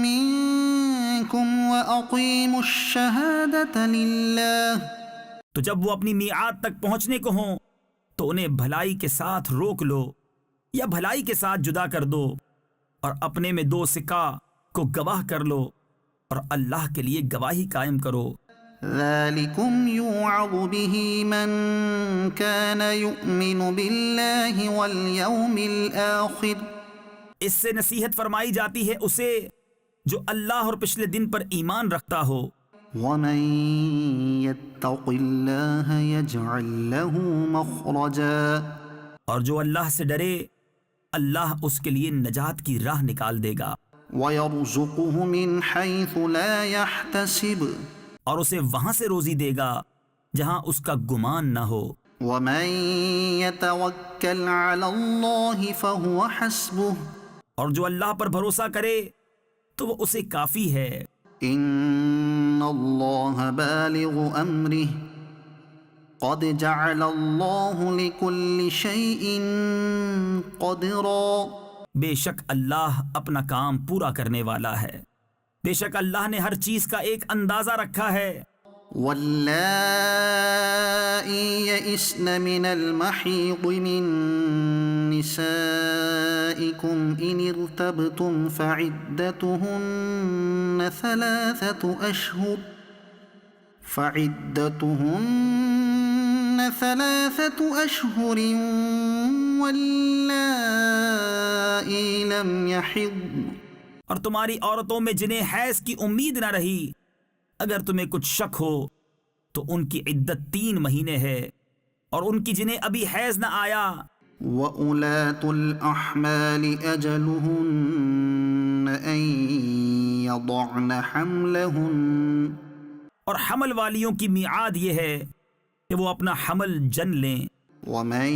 Speaker 1: منكم وأقيموا الشهادة لله.
Speaker 3: تو جب وہ اپنی میعاد تک پہنچنے کو ہوں تو انہیں بھلائی کے ساتھ روک لو یا بھلائی کے ساتھ جدا کر دو، اور اپنے میں 2 سکا کو گواہ کر لو، اور اللہ کے لیے گواہی قائم کرو.
Speaker 1: ذلكم يوعظ به من كان يؤمن بالله واليوم الآخر.
Speaker 3: اس سے نصیحت فرمائی جاتی ہے اسے جو اللہ اور پچھلے دن پر ایمان رکھتا ہو.
Speaker 1: ومن يتق الله يجعل له مخرجا.
Speaker 3: اور جو اللہ سے ڈرے اللہ اس کے لیے نجات کی راہ نکال دے گا.
Speaker 1: ويرزقه من حيث لا يحتسب.
Speaker 3: اور اسے وہاں سے روزی دے گا جہاں اس کا گمان نہ ہو.
Speaker 1: ومن يتوکل على الله فهو حسبه.
Speaker 3: اور جو اللہ پر بھروسہ کرے تو وہ اسے کافی ہے.
Speaker 1: ان اللہ بالغ امرہ قد جعل اللہ لكل شیء قدرا.
Speaker 3: بے شک اللہ اپنا کام پورا کرنے والا ہے. بے شک اللہ نے ہر چیز کا ایک اندازہ رکھا ہے.
Speaker 1: واللائی یئسن من المحیض من نسائکم ان ارتبتم فعدتهن 3 أشهر واللائی لم يحضن.
Speaker 3: اور تمہاری عورتوں میں جنہیں حیض کی امید نہ رہی اگر تمہیں کچھ شک ہو تو ان کی عدت 3 مہینے ہے، اور ان کی جنہیں ابھی حیض نہ آیا.
Speaker 1: وَأُولَاتُ الْأَحْمَالِ أَجَلُهُنَّ أَن يَضَعْنَ حَمْلَهُنَّ.
Speaker 3: اور حمل والیوں کی میعاد یہ ہے کہ وہ اپنا حمل جن لیں.
Speaker 1: وَمَن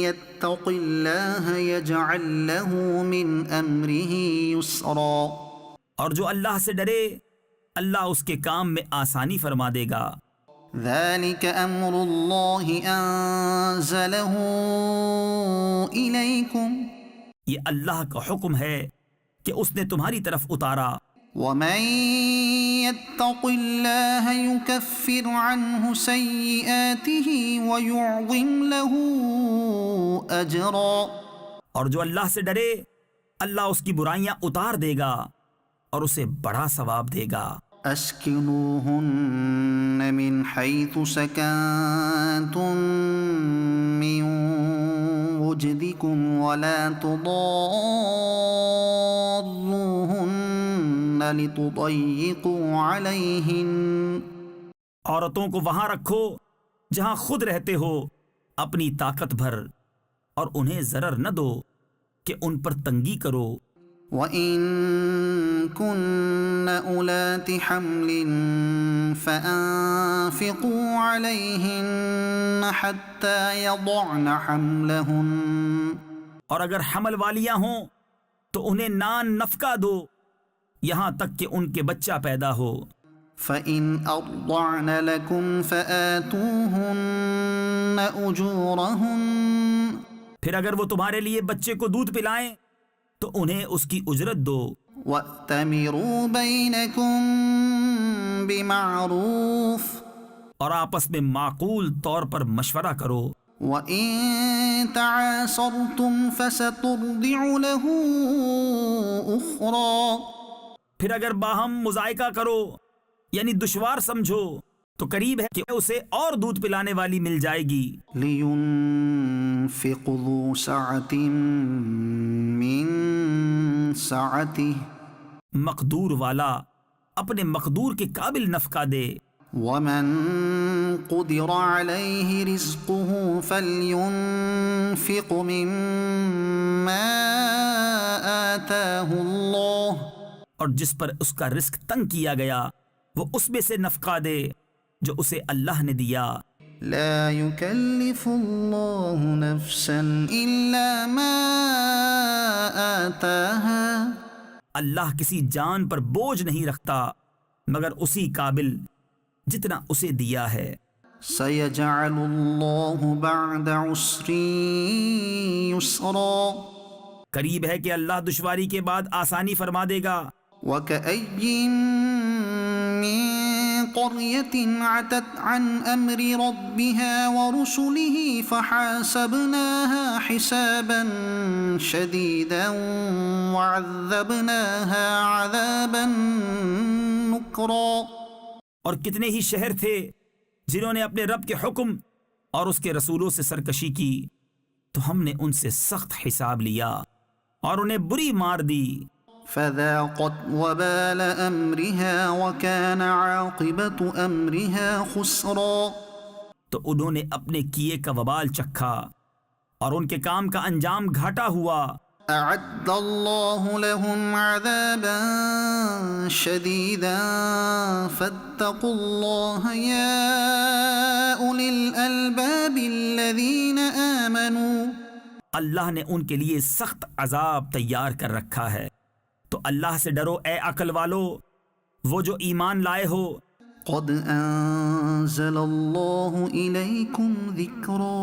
Speaker 1: يَتَّقِ اللَّهَ يَجْعَل لَّهُ مِنْ أَمْرِهِ يُسْرًا.
Speaker 3: اور جو اللہ سے ڈرے اللہ اس کے کام میں آسانی فرما دے گا.
Speaker 1: ذَلِكَ أَمْرُ اللَّهِ أَنزَلَهُ إِلَيْكُمْ.
Speaker 3: یہ اللہ کا حکم ہے کہ اس نے تمہاری طرف اتارا.
Speaker 1: وَمَن يَتَّقِ اللَّهَ يُكَفِّرْ عَنْهُ سَيِّئَاتِهِ وَيُعْظِمْ لَهُ أَجْرًا.
Speaker 3: اور جو اللہ سے ڈرے اللہ اس کی برائیاں اتار دے گا اور اسے بڑا ثواب دے گا.
Speaker 1: اسکنوہن من حیث سکنتم من وجدکم ولا تضاروہن لتضیقوا علیہن.
Speaker 3: عورتوں کو وہاں رکھو جہاں خود رہتے ہو اپنی طاقت بھر، اور انہیں ضرر نہ دو کہ ان پر تنگی کرو.
Speaker 1: وَإِن كُنَّ أُولَاتِ حَمْلٍ فَأَنفِقُوا عَلَيْهِنَّ حَتَّى يَضَعْنَ حَمْلَهُنَّ.
Speaker 3: اور اگر حمل والیاں ہوں تو انہیں نان نفقہ دو یہاں تک کہ ان کے بچہ پیدا ہو.
Speaker 1: فَإِنْ أَرْضَعْنَ لَكُمْ فَآتُوهُنَّ أُجُورَهُنَّ.
Speaker 3: پھر اگر وہ تمہارے لیے بچے کو دودھ پلائیں تو انہیں اس کی اجرت دو.
Speaker 1: وَأْتَمِرُوا بَيْنَكُمْ بِمَعْرُوفٍ.
Speaker 3: اور آپس میں معقول طور پر مشورہ کرو.
Speaker 1: وَإِن تَعَاصَرْتُمْ فَسَتُرْضِعُ لَهُ أُخْرَى.
Speaker 3: پھر اگر باہم مذائقہ کرو یعنی دشوار سمجھو تو قریب ہے کہ اسے اور دودھ پلانے والی مل جائے گی.
Speaker 1: لِيُنْفِقْ ذُو سَعَةٍ مِّن سَعَتِهِ.
Speaker 3: مقدور والا اپنے مقدور کے قابل نفقہ دے.
Speaker 1: وَمَن قُدِرَ عَلَيْهِ رِزْقُهُ فَلْيُنْفِقْ مِمَّا آتَاهُ اللَّهُ.
Speaker 3: اور جس پر اس کا رزق تنگ کیا گیا وہ اس میں سے نفقہ دے جو اسے اللہ نے دیا.
Speaker 1: لا يكلف الله نفسا إلا ما آتاها
Speaker 3: اللہ کسی جان پر بوجھ نہیں رکھتا مگر اسی قابل جتنا اسے دیا ہے۔
Speaker 1: سيجعل الله بعد عسر يسرا
Speaker 3: قریب ہے کہ اللہ دشواری کے بعد آسانی فرما دے گا۔
Speaker 1: وكأي من قرية عتت عن أمر ربها ورسله فحاسبناها حسابا شديدا وعذبناها عذابا نكرا،
Speaker 3: اور کتنے ہی شہر تھے جنہوں نے اپنے رب کے حکم اور اس کے رسولوں سے سرکشی کی تو ہم نے ان سے سخت حساب لیا اور انہیں بری مار دی۔
Speaker 1: فذاقت وبال أمرها وكان عاقبة أمرها خسرا،
Speaker 3: تو انہوں نے اپنے کیے کا وبال چکھا اور ان کے کام کا انجام گھاٹا ہوا۔
Speaker 1: أعد الله لهم عذابا شديدا فاتقوا الله يا أولي الألباب الذين آمنوا،
Speaker 3: اللہ نے ان کے لیے سخت عذاب تیار کر رکھا ہے تو اللہ سے ڈرو اے عقل والو، وہ جو ایمان لائے ہو۔
Speaker 1: قد أنزل الله إليكم ذكرا،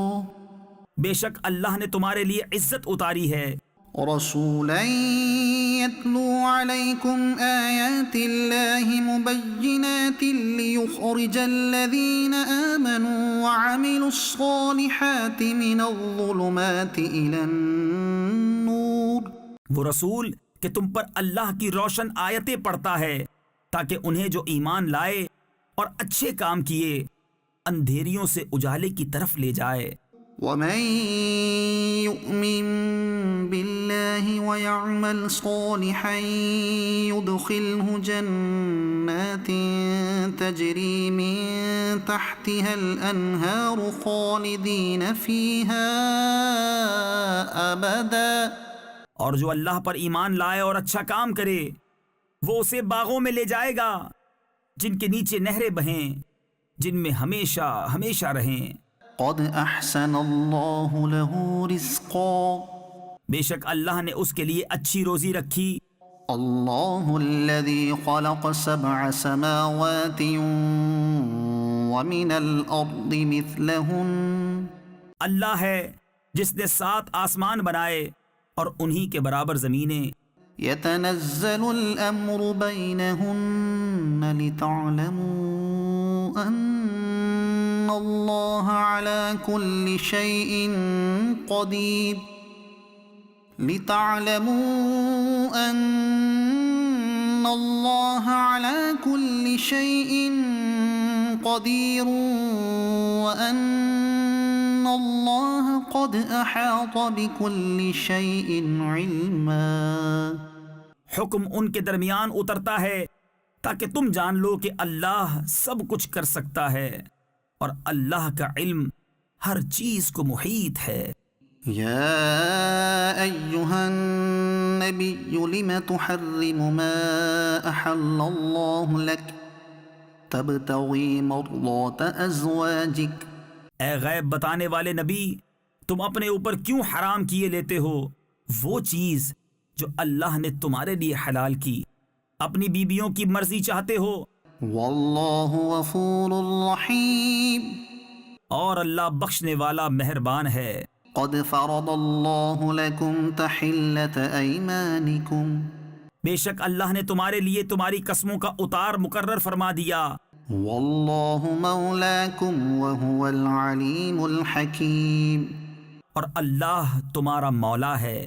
Speaker 3: بے شک اللہ نے تمہارے لیے عزت اتاری ہے،
Speaker 1: رسولا يتلو عليكم آيات الله مبينات ليخرج الذين آمنوا وعملوا الصالحات من الظلمات إلى النور،
Speaker 3: وہ رسول کہ تم پر اللہ کی روشن آیتیں پڑھتا ہے تاکہ انہیں جو ایمان لائے اور اچھے کام کیے اندھیریوں سے اجالے کی طرف لے جائے۔
Speaker 1: ومن يؤمن بالله ويعمل صالحا يدخله جنات تجري من تحتها الأنهار خالدين فيها أبدا،
Speaker 3: اور جو اللہ پر ایمان لائے اور اچھا کام کرے وہ اسے باغوں میں لے جائے گا جن کے نیچے نہریں بہیں، جن میں ہمیشہ ہمیشہ رہیں۔
Speaker 1: قد احسن اللہ له رزقا،
Speaker 3: بے شک اللہ نے اس کے لیے اچھی روزی رکھی۔
Speaker 1: اللہ الذي خلق 7 سماوات ومن الارض مثلهن،
Speaker 3: اللہ ہے جس نے 7 آسمان بنائے اور انہی کے برابر زمینیں۔
Speaker 1: يتنزل الامر بينهن لتعلموا ان اللہ على كل شيء قدیر، لتعلموا ان اللہ على كل شيء قدیر وان اللہ قد احاط بكل شيء علما۔
Speaker 3: حکم ان کے درمیان اترتا ہے تاکہ تم جان لو کہ اللہ سب کچھ کر سکتا ہے اور اللہ کا علم ہر چیز کو محیط ہے۔
Speaker 1: یا ایہا النبی لم تحرم ما احل اللہ لک تبتغی مرضات ازواجک،
Speaker 3: اے غیب بتانے والے نبی، تم اپنے اوپر کیوں حرام کیے لیتے ہو وہ چیز جو اللہ نے تمہارے لیے حلال کی؟ اپنی بیویوں کی مرضی چاہتے ہو۔
Speaker 1: واللہ غفور رحیم،
Speaker 3: اور اللہ بخشنے والا مہربان ہے۔
Speaker 1: قد فرض اللہ لکم تحلۃ ایمانکم،
Speaker 3: بے شک اللہ نے تمہارے لیے تمہاری قسموں کا اتار مقرر فرما دیا۔
Speaker 1: واللہ مولاکم وہو العلیم الحکیم،
Speaker 3: اور اللہ تمہارا مولا ہے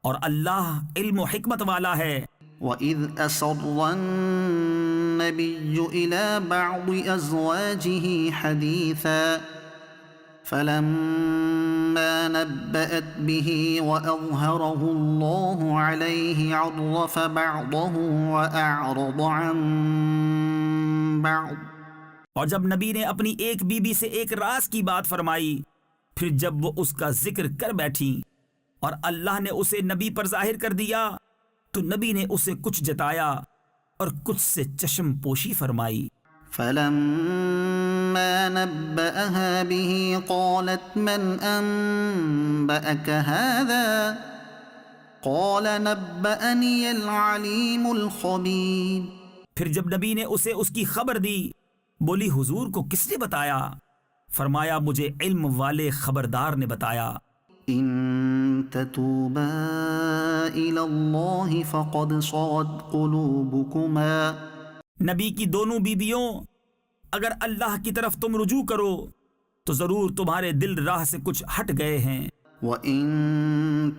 Speaker 3: اور اللہ علم و حکمت والا ہے۔
Speaker 1: وَإِذْ أَسَرَّ النَّبِيُّ إِلَى بَعْضِ أَزْوَاجِهِ حَدِيثًا فَلَمَّا نَبَّأَتْ بِهِ وَأَظْهَرَهُ اللَّهُ عَلَيْهِ عَرَّفَ بَعْضَهُ وَأَعْرَضَ عَن بَعْضٍ،
Speaker 3: اور جب نبی نے اپنی ایک بیوی سے ایک راز کی بات فرمائی، پھر جب وہ اس کا ذکر کر بیٹھی اور اللہ نے اسے نبی پر ظاہر کر دیا تو نبی نے اسے کچھ جتایا اور کچھ سے چشم پوشی فرمائی۔
Speaker 1: فَلَمَّا نبأها به قالت من أنبأك هذا قال نبأني العليم الخبير.
Speaker 3: پھر جب نبی نے اسے اس کی خبر دی بولی حضور کو کس نے بتایا؟ فرمایا مجھے علم والے خبردار نے بتایا.
Speaker 1: إن تتوبا إلى الله فقد صغت قلوبكما.
Speaker 3: نبی کی دونوں بیویوں اگر اللہ کی طرف تم رجوع کرو تو ضرور تمہارے دل راہ سے کچھ ہٹ گئے ہیں.
Speaker 1: وَإِن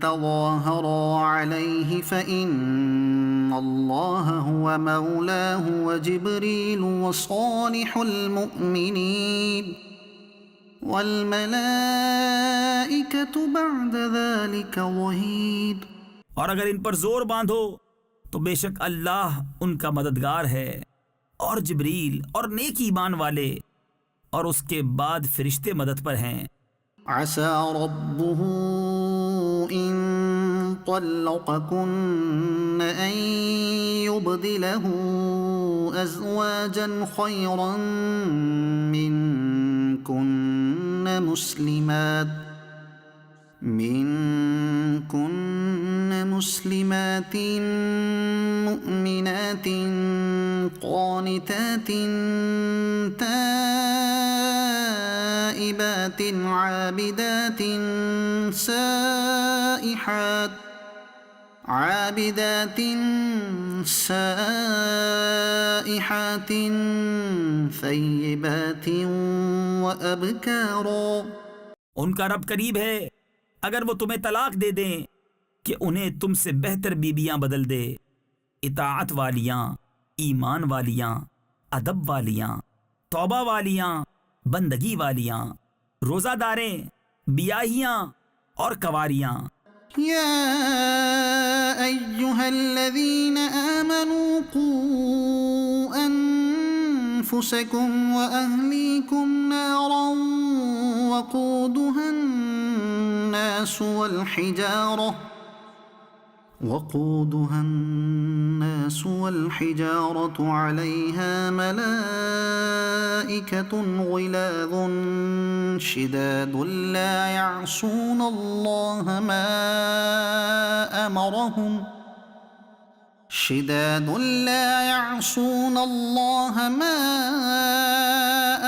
Speaker 1: تَظَاهَرَا عَلَيْهِ فَإِنَّ اللَّهَ هُوَ مَوْلَاهُ وَجِبْرِيلُ وَصَالِحُ الْمُؤْمِنِينَ وَالْمَلَائِكَةُ بَعْدَ ذَلِكَ ظَهِيرٌ.
Speaker 3: اور اگر ان پر زور باندھو تو بے شک اللہ ان کا مددگار ہے اور جبریل اور نیک ایمان والے اور اس کے بعد فرشتے مدد پر ہیں.
Speaker 1: عسى ربه إن طلقكن أن يبدله أزواجا خيرا منكن مسلمات مؤمنات قانتات تائبات عابدات سائحات ثيبات وأبكارا.
Speaker 3: ان کا رب قریب ہے اگر وہ تمہیں طلاق دے دیں کہ انہیں تم سے بہتر بیویاں بدل دے، اطاعت والیاں، ایمان والیاں، ادب والیاں، توبہ والیاں، بندگی والیاں، روزہ داریں، بیاہیاں اور کنواریاں.
Speaker 1: يا أيها الذين آمنوا قوا أنفسكم وأهليكم نارا وقودها الناس والحجارة عليها ملائكة غلاظ شداد لا يعصون الله ما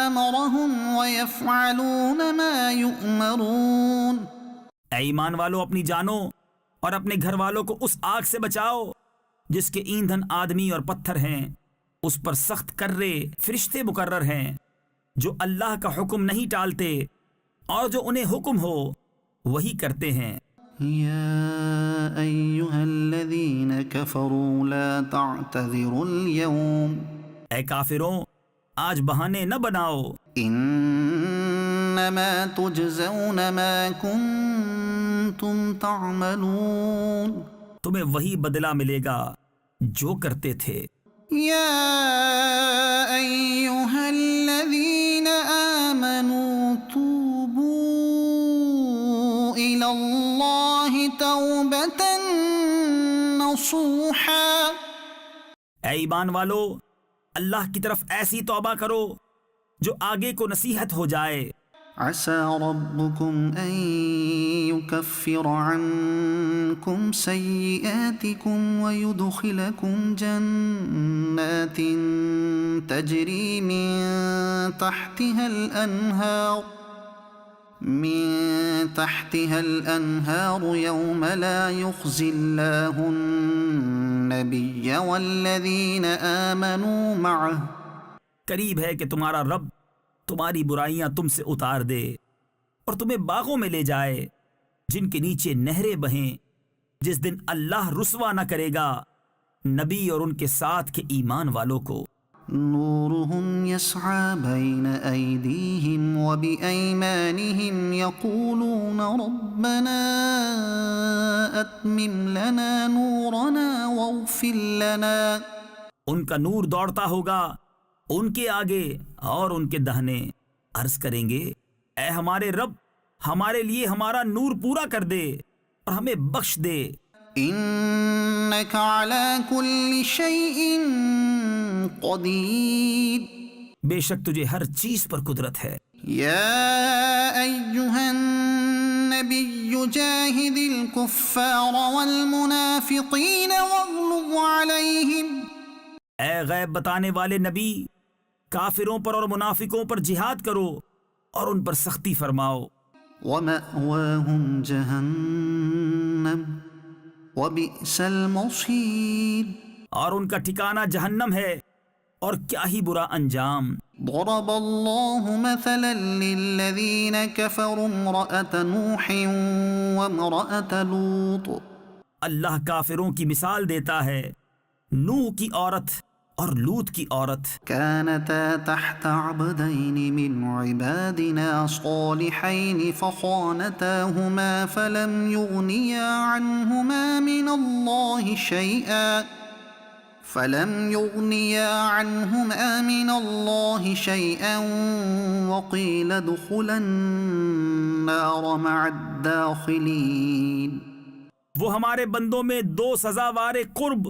Speaker 1: أمرهم ويفعلون ما يؤمرون.
Speaker 3: اے ایمان والو اپنی جانوں اور اپنے گھر والوں کو اس آگ سے بچاؤ جس کے ایندھن آدمی اور پتھر ہیں، اس پر سخت کرے فرشتے مقرر ہیں جو اللہ کا حکم نہیں ٹالتے اور جو انہیں حکم ہو وہی کرتے ہیں.
Speaker 1: يا أيها الذين كفروا لا تعتذروا اليوم.
Speaker 3: اے کافروں آج بہانے نہ بناؤ.
Speaker 1: انما تجزون ما کنتم تعملون.
Speaker 3: تمہیں وہی بدلہ ملے گا جو کرتے تھے.
Speaker 1: یا ایھا الذین آمنوا توبوا الی اللہ توبۃ نصوحا.
Speaker 3: اے ایمان والو اللہ کی طرف ایسی توبہ کرو جو آگے کو نصیحت ہو جائے.
Speaker 1: عسى ربكم أن يكفر عنكم سيئاتكم ويدخلكم جنات تجري من تحتها الأنهار يوم لا يخزي الله النبي والذين آمنوا معه.
Speaker 3: قریب ہے کہ تمہارا رب تمہاری برائیاں تم سے اتار دے اور تمہیں باغوں میں لے جائے جن کے نیچے نہریں بہیں جس دن اللہ رسوا نہ کرے گا نبی اور ان کے ساتھ کے ایمان والوں کو.
Speaker 1: نورهم يسعى بين أيديهم وبأيمانهم يقولون ربنا أتمم لنا نورنا واغفر لنا.
Speaker 3: ان کا نور دوڑتا ہوگا ان کے آگے اور ان کے دہنے عرض کریں گے اے ہمارے رب ہمارے لیے ہمارا نور پورا کر دے اور ہمیں بخش دے.
Speaker 1: انك على كل شيء قدير.
Speaker 3: بے شک تجھے ہر چیز پر قدرت ہے۔
Speaker 1: يا أيها النبي جاهد الكفار والمنافقين واغلظ عليهم۔
Speaker 3: اے غیب بتانے والے نبی، کافروں پر اور منافقوں پر جہاد کرو اور ان پر سختی فرماؤ۔
Speaker 1: ومأواهم جهنم وبئس المصير۔
Speaker 3: اور ان کا ٹھکانہ جہنم ہے اور کیا ہی برا انجام۔
Speaker 1: ضرب الله مثلا للذين كفروا امرأة نوح وامرأة لوط۔
Speaker 3: اللہ کافروں کی مثال دیتا ہے نوح کی عورت اور لوط کی عورت۔
Speaker 1: كانتا تحت عبدين من عبادنا صالحين فخانتاهما فلم يغنيا عنهما من الله شيئا وقيل ادخلا النار مع الداخلين۔
Speaker 3: وہ ہمارے بندوں میں دو سزاوار قرب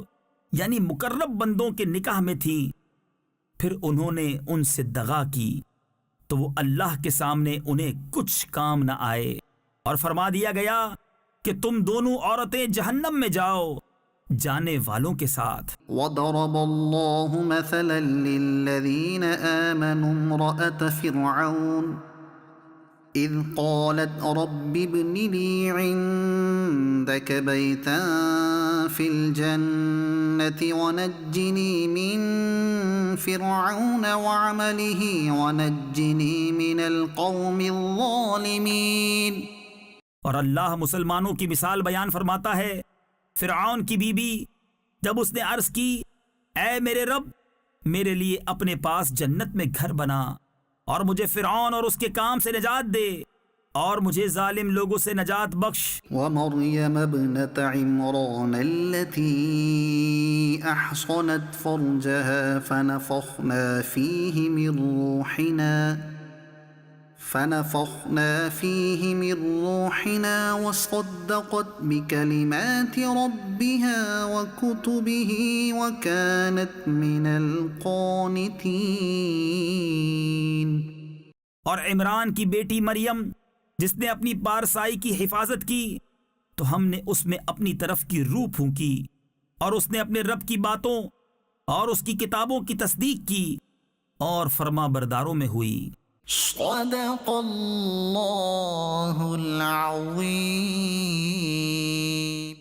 Speaker 3: یعنی مقرب بندوں کے نکاح میں تھی، پھر انہوں نے ان سے دغا کی تو وہ اللہ کے سامنے انہیں کچھ کام نہ آئے، اور فرما دیا گیا کہ تم دونوں عورتیں جہنم میں جاؤ جانے والوں کے ساتھ۔
Speaker 1: وضرب الله مثلا للذين آمنوا امرأة فرعون إذ قالت رب ابن لي عندك بيتا في الجنة ونجني من فرعون وعمله ونجني من القوم الظالمين۔
Speaker 3: اور اللہ مسلمانوں کی مثال بیان فرماتا ہے فرعون کی بیوی جب اس نے عرض کی اے میرے رب میرے لیے اپنے پاس جنت میں گھر بنا اور مجھے فرعون اور اس کے کام سے نجات دے اور مجھے ظالم لوگوں سے نجات بخش۔
Speaker 1: ومريم ابنة عمران التي أحصنت فرجها فنفخنا فيه من روحنا وصدقت بكلمات ربها وكتبه وكانت من القانتين۔
Speaker 3: اور عمران کی بیٹی مریم جس نے اپنی پارسائی کی حفاظت کی تو ہم نے اس میں اپنی طرف کی روح پھونکی اور اس نے اپنے رب کی باتوں اور اس کی کتابوں کی تصدیق کی اور فرما برداروں میں ہوئی۔
Speaker 1: صدق اللہ العظیم۔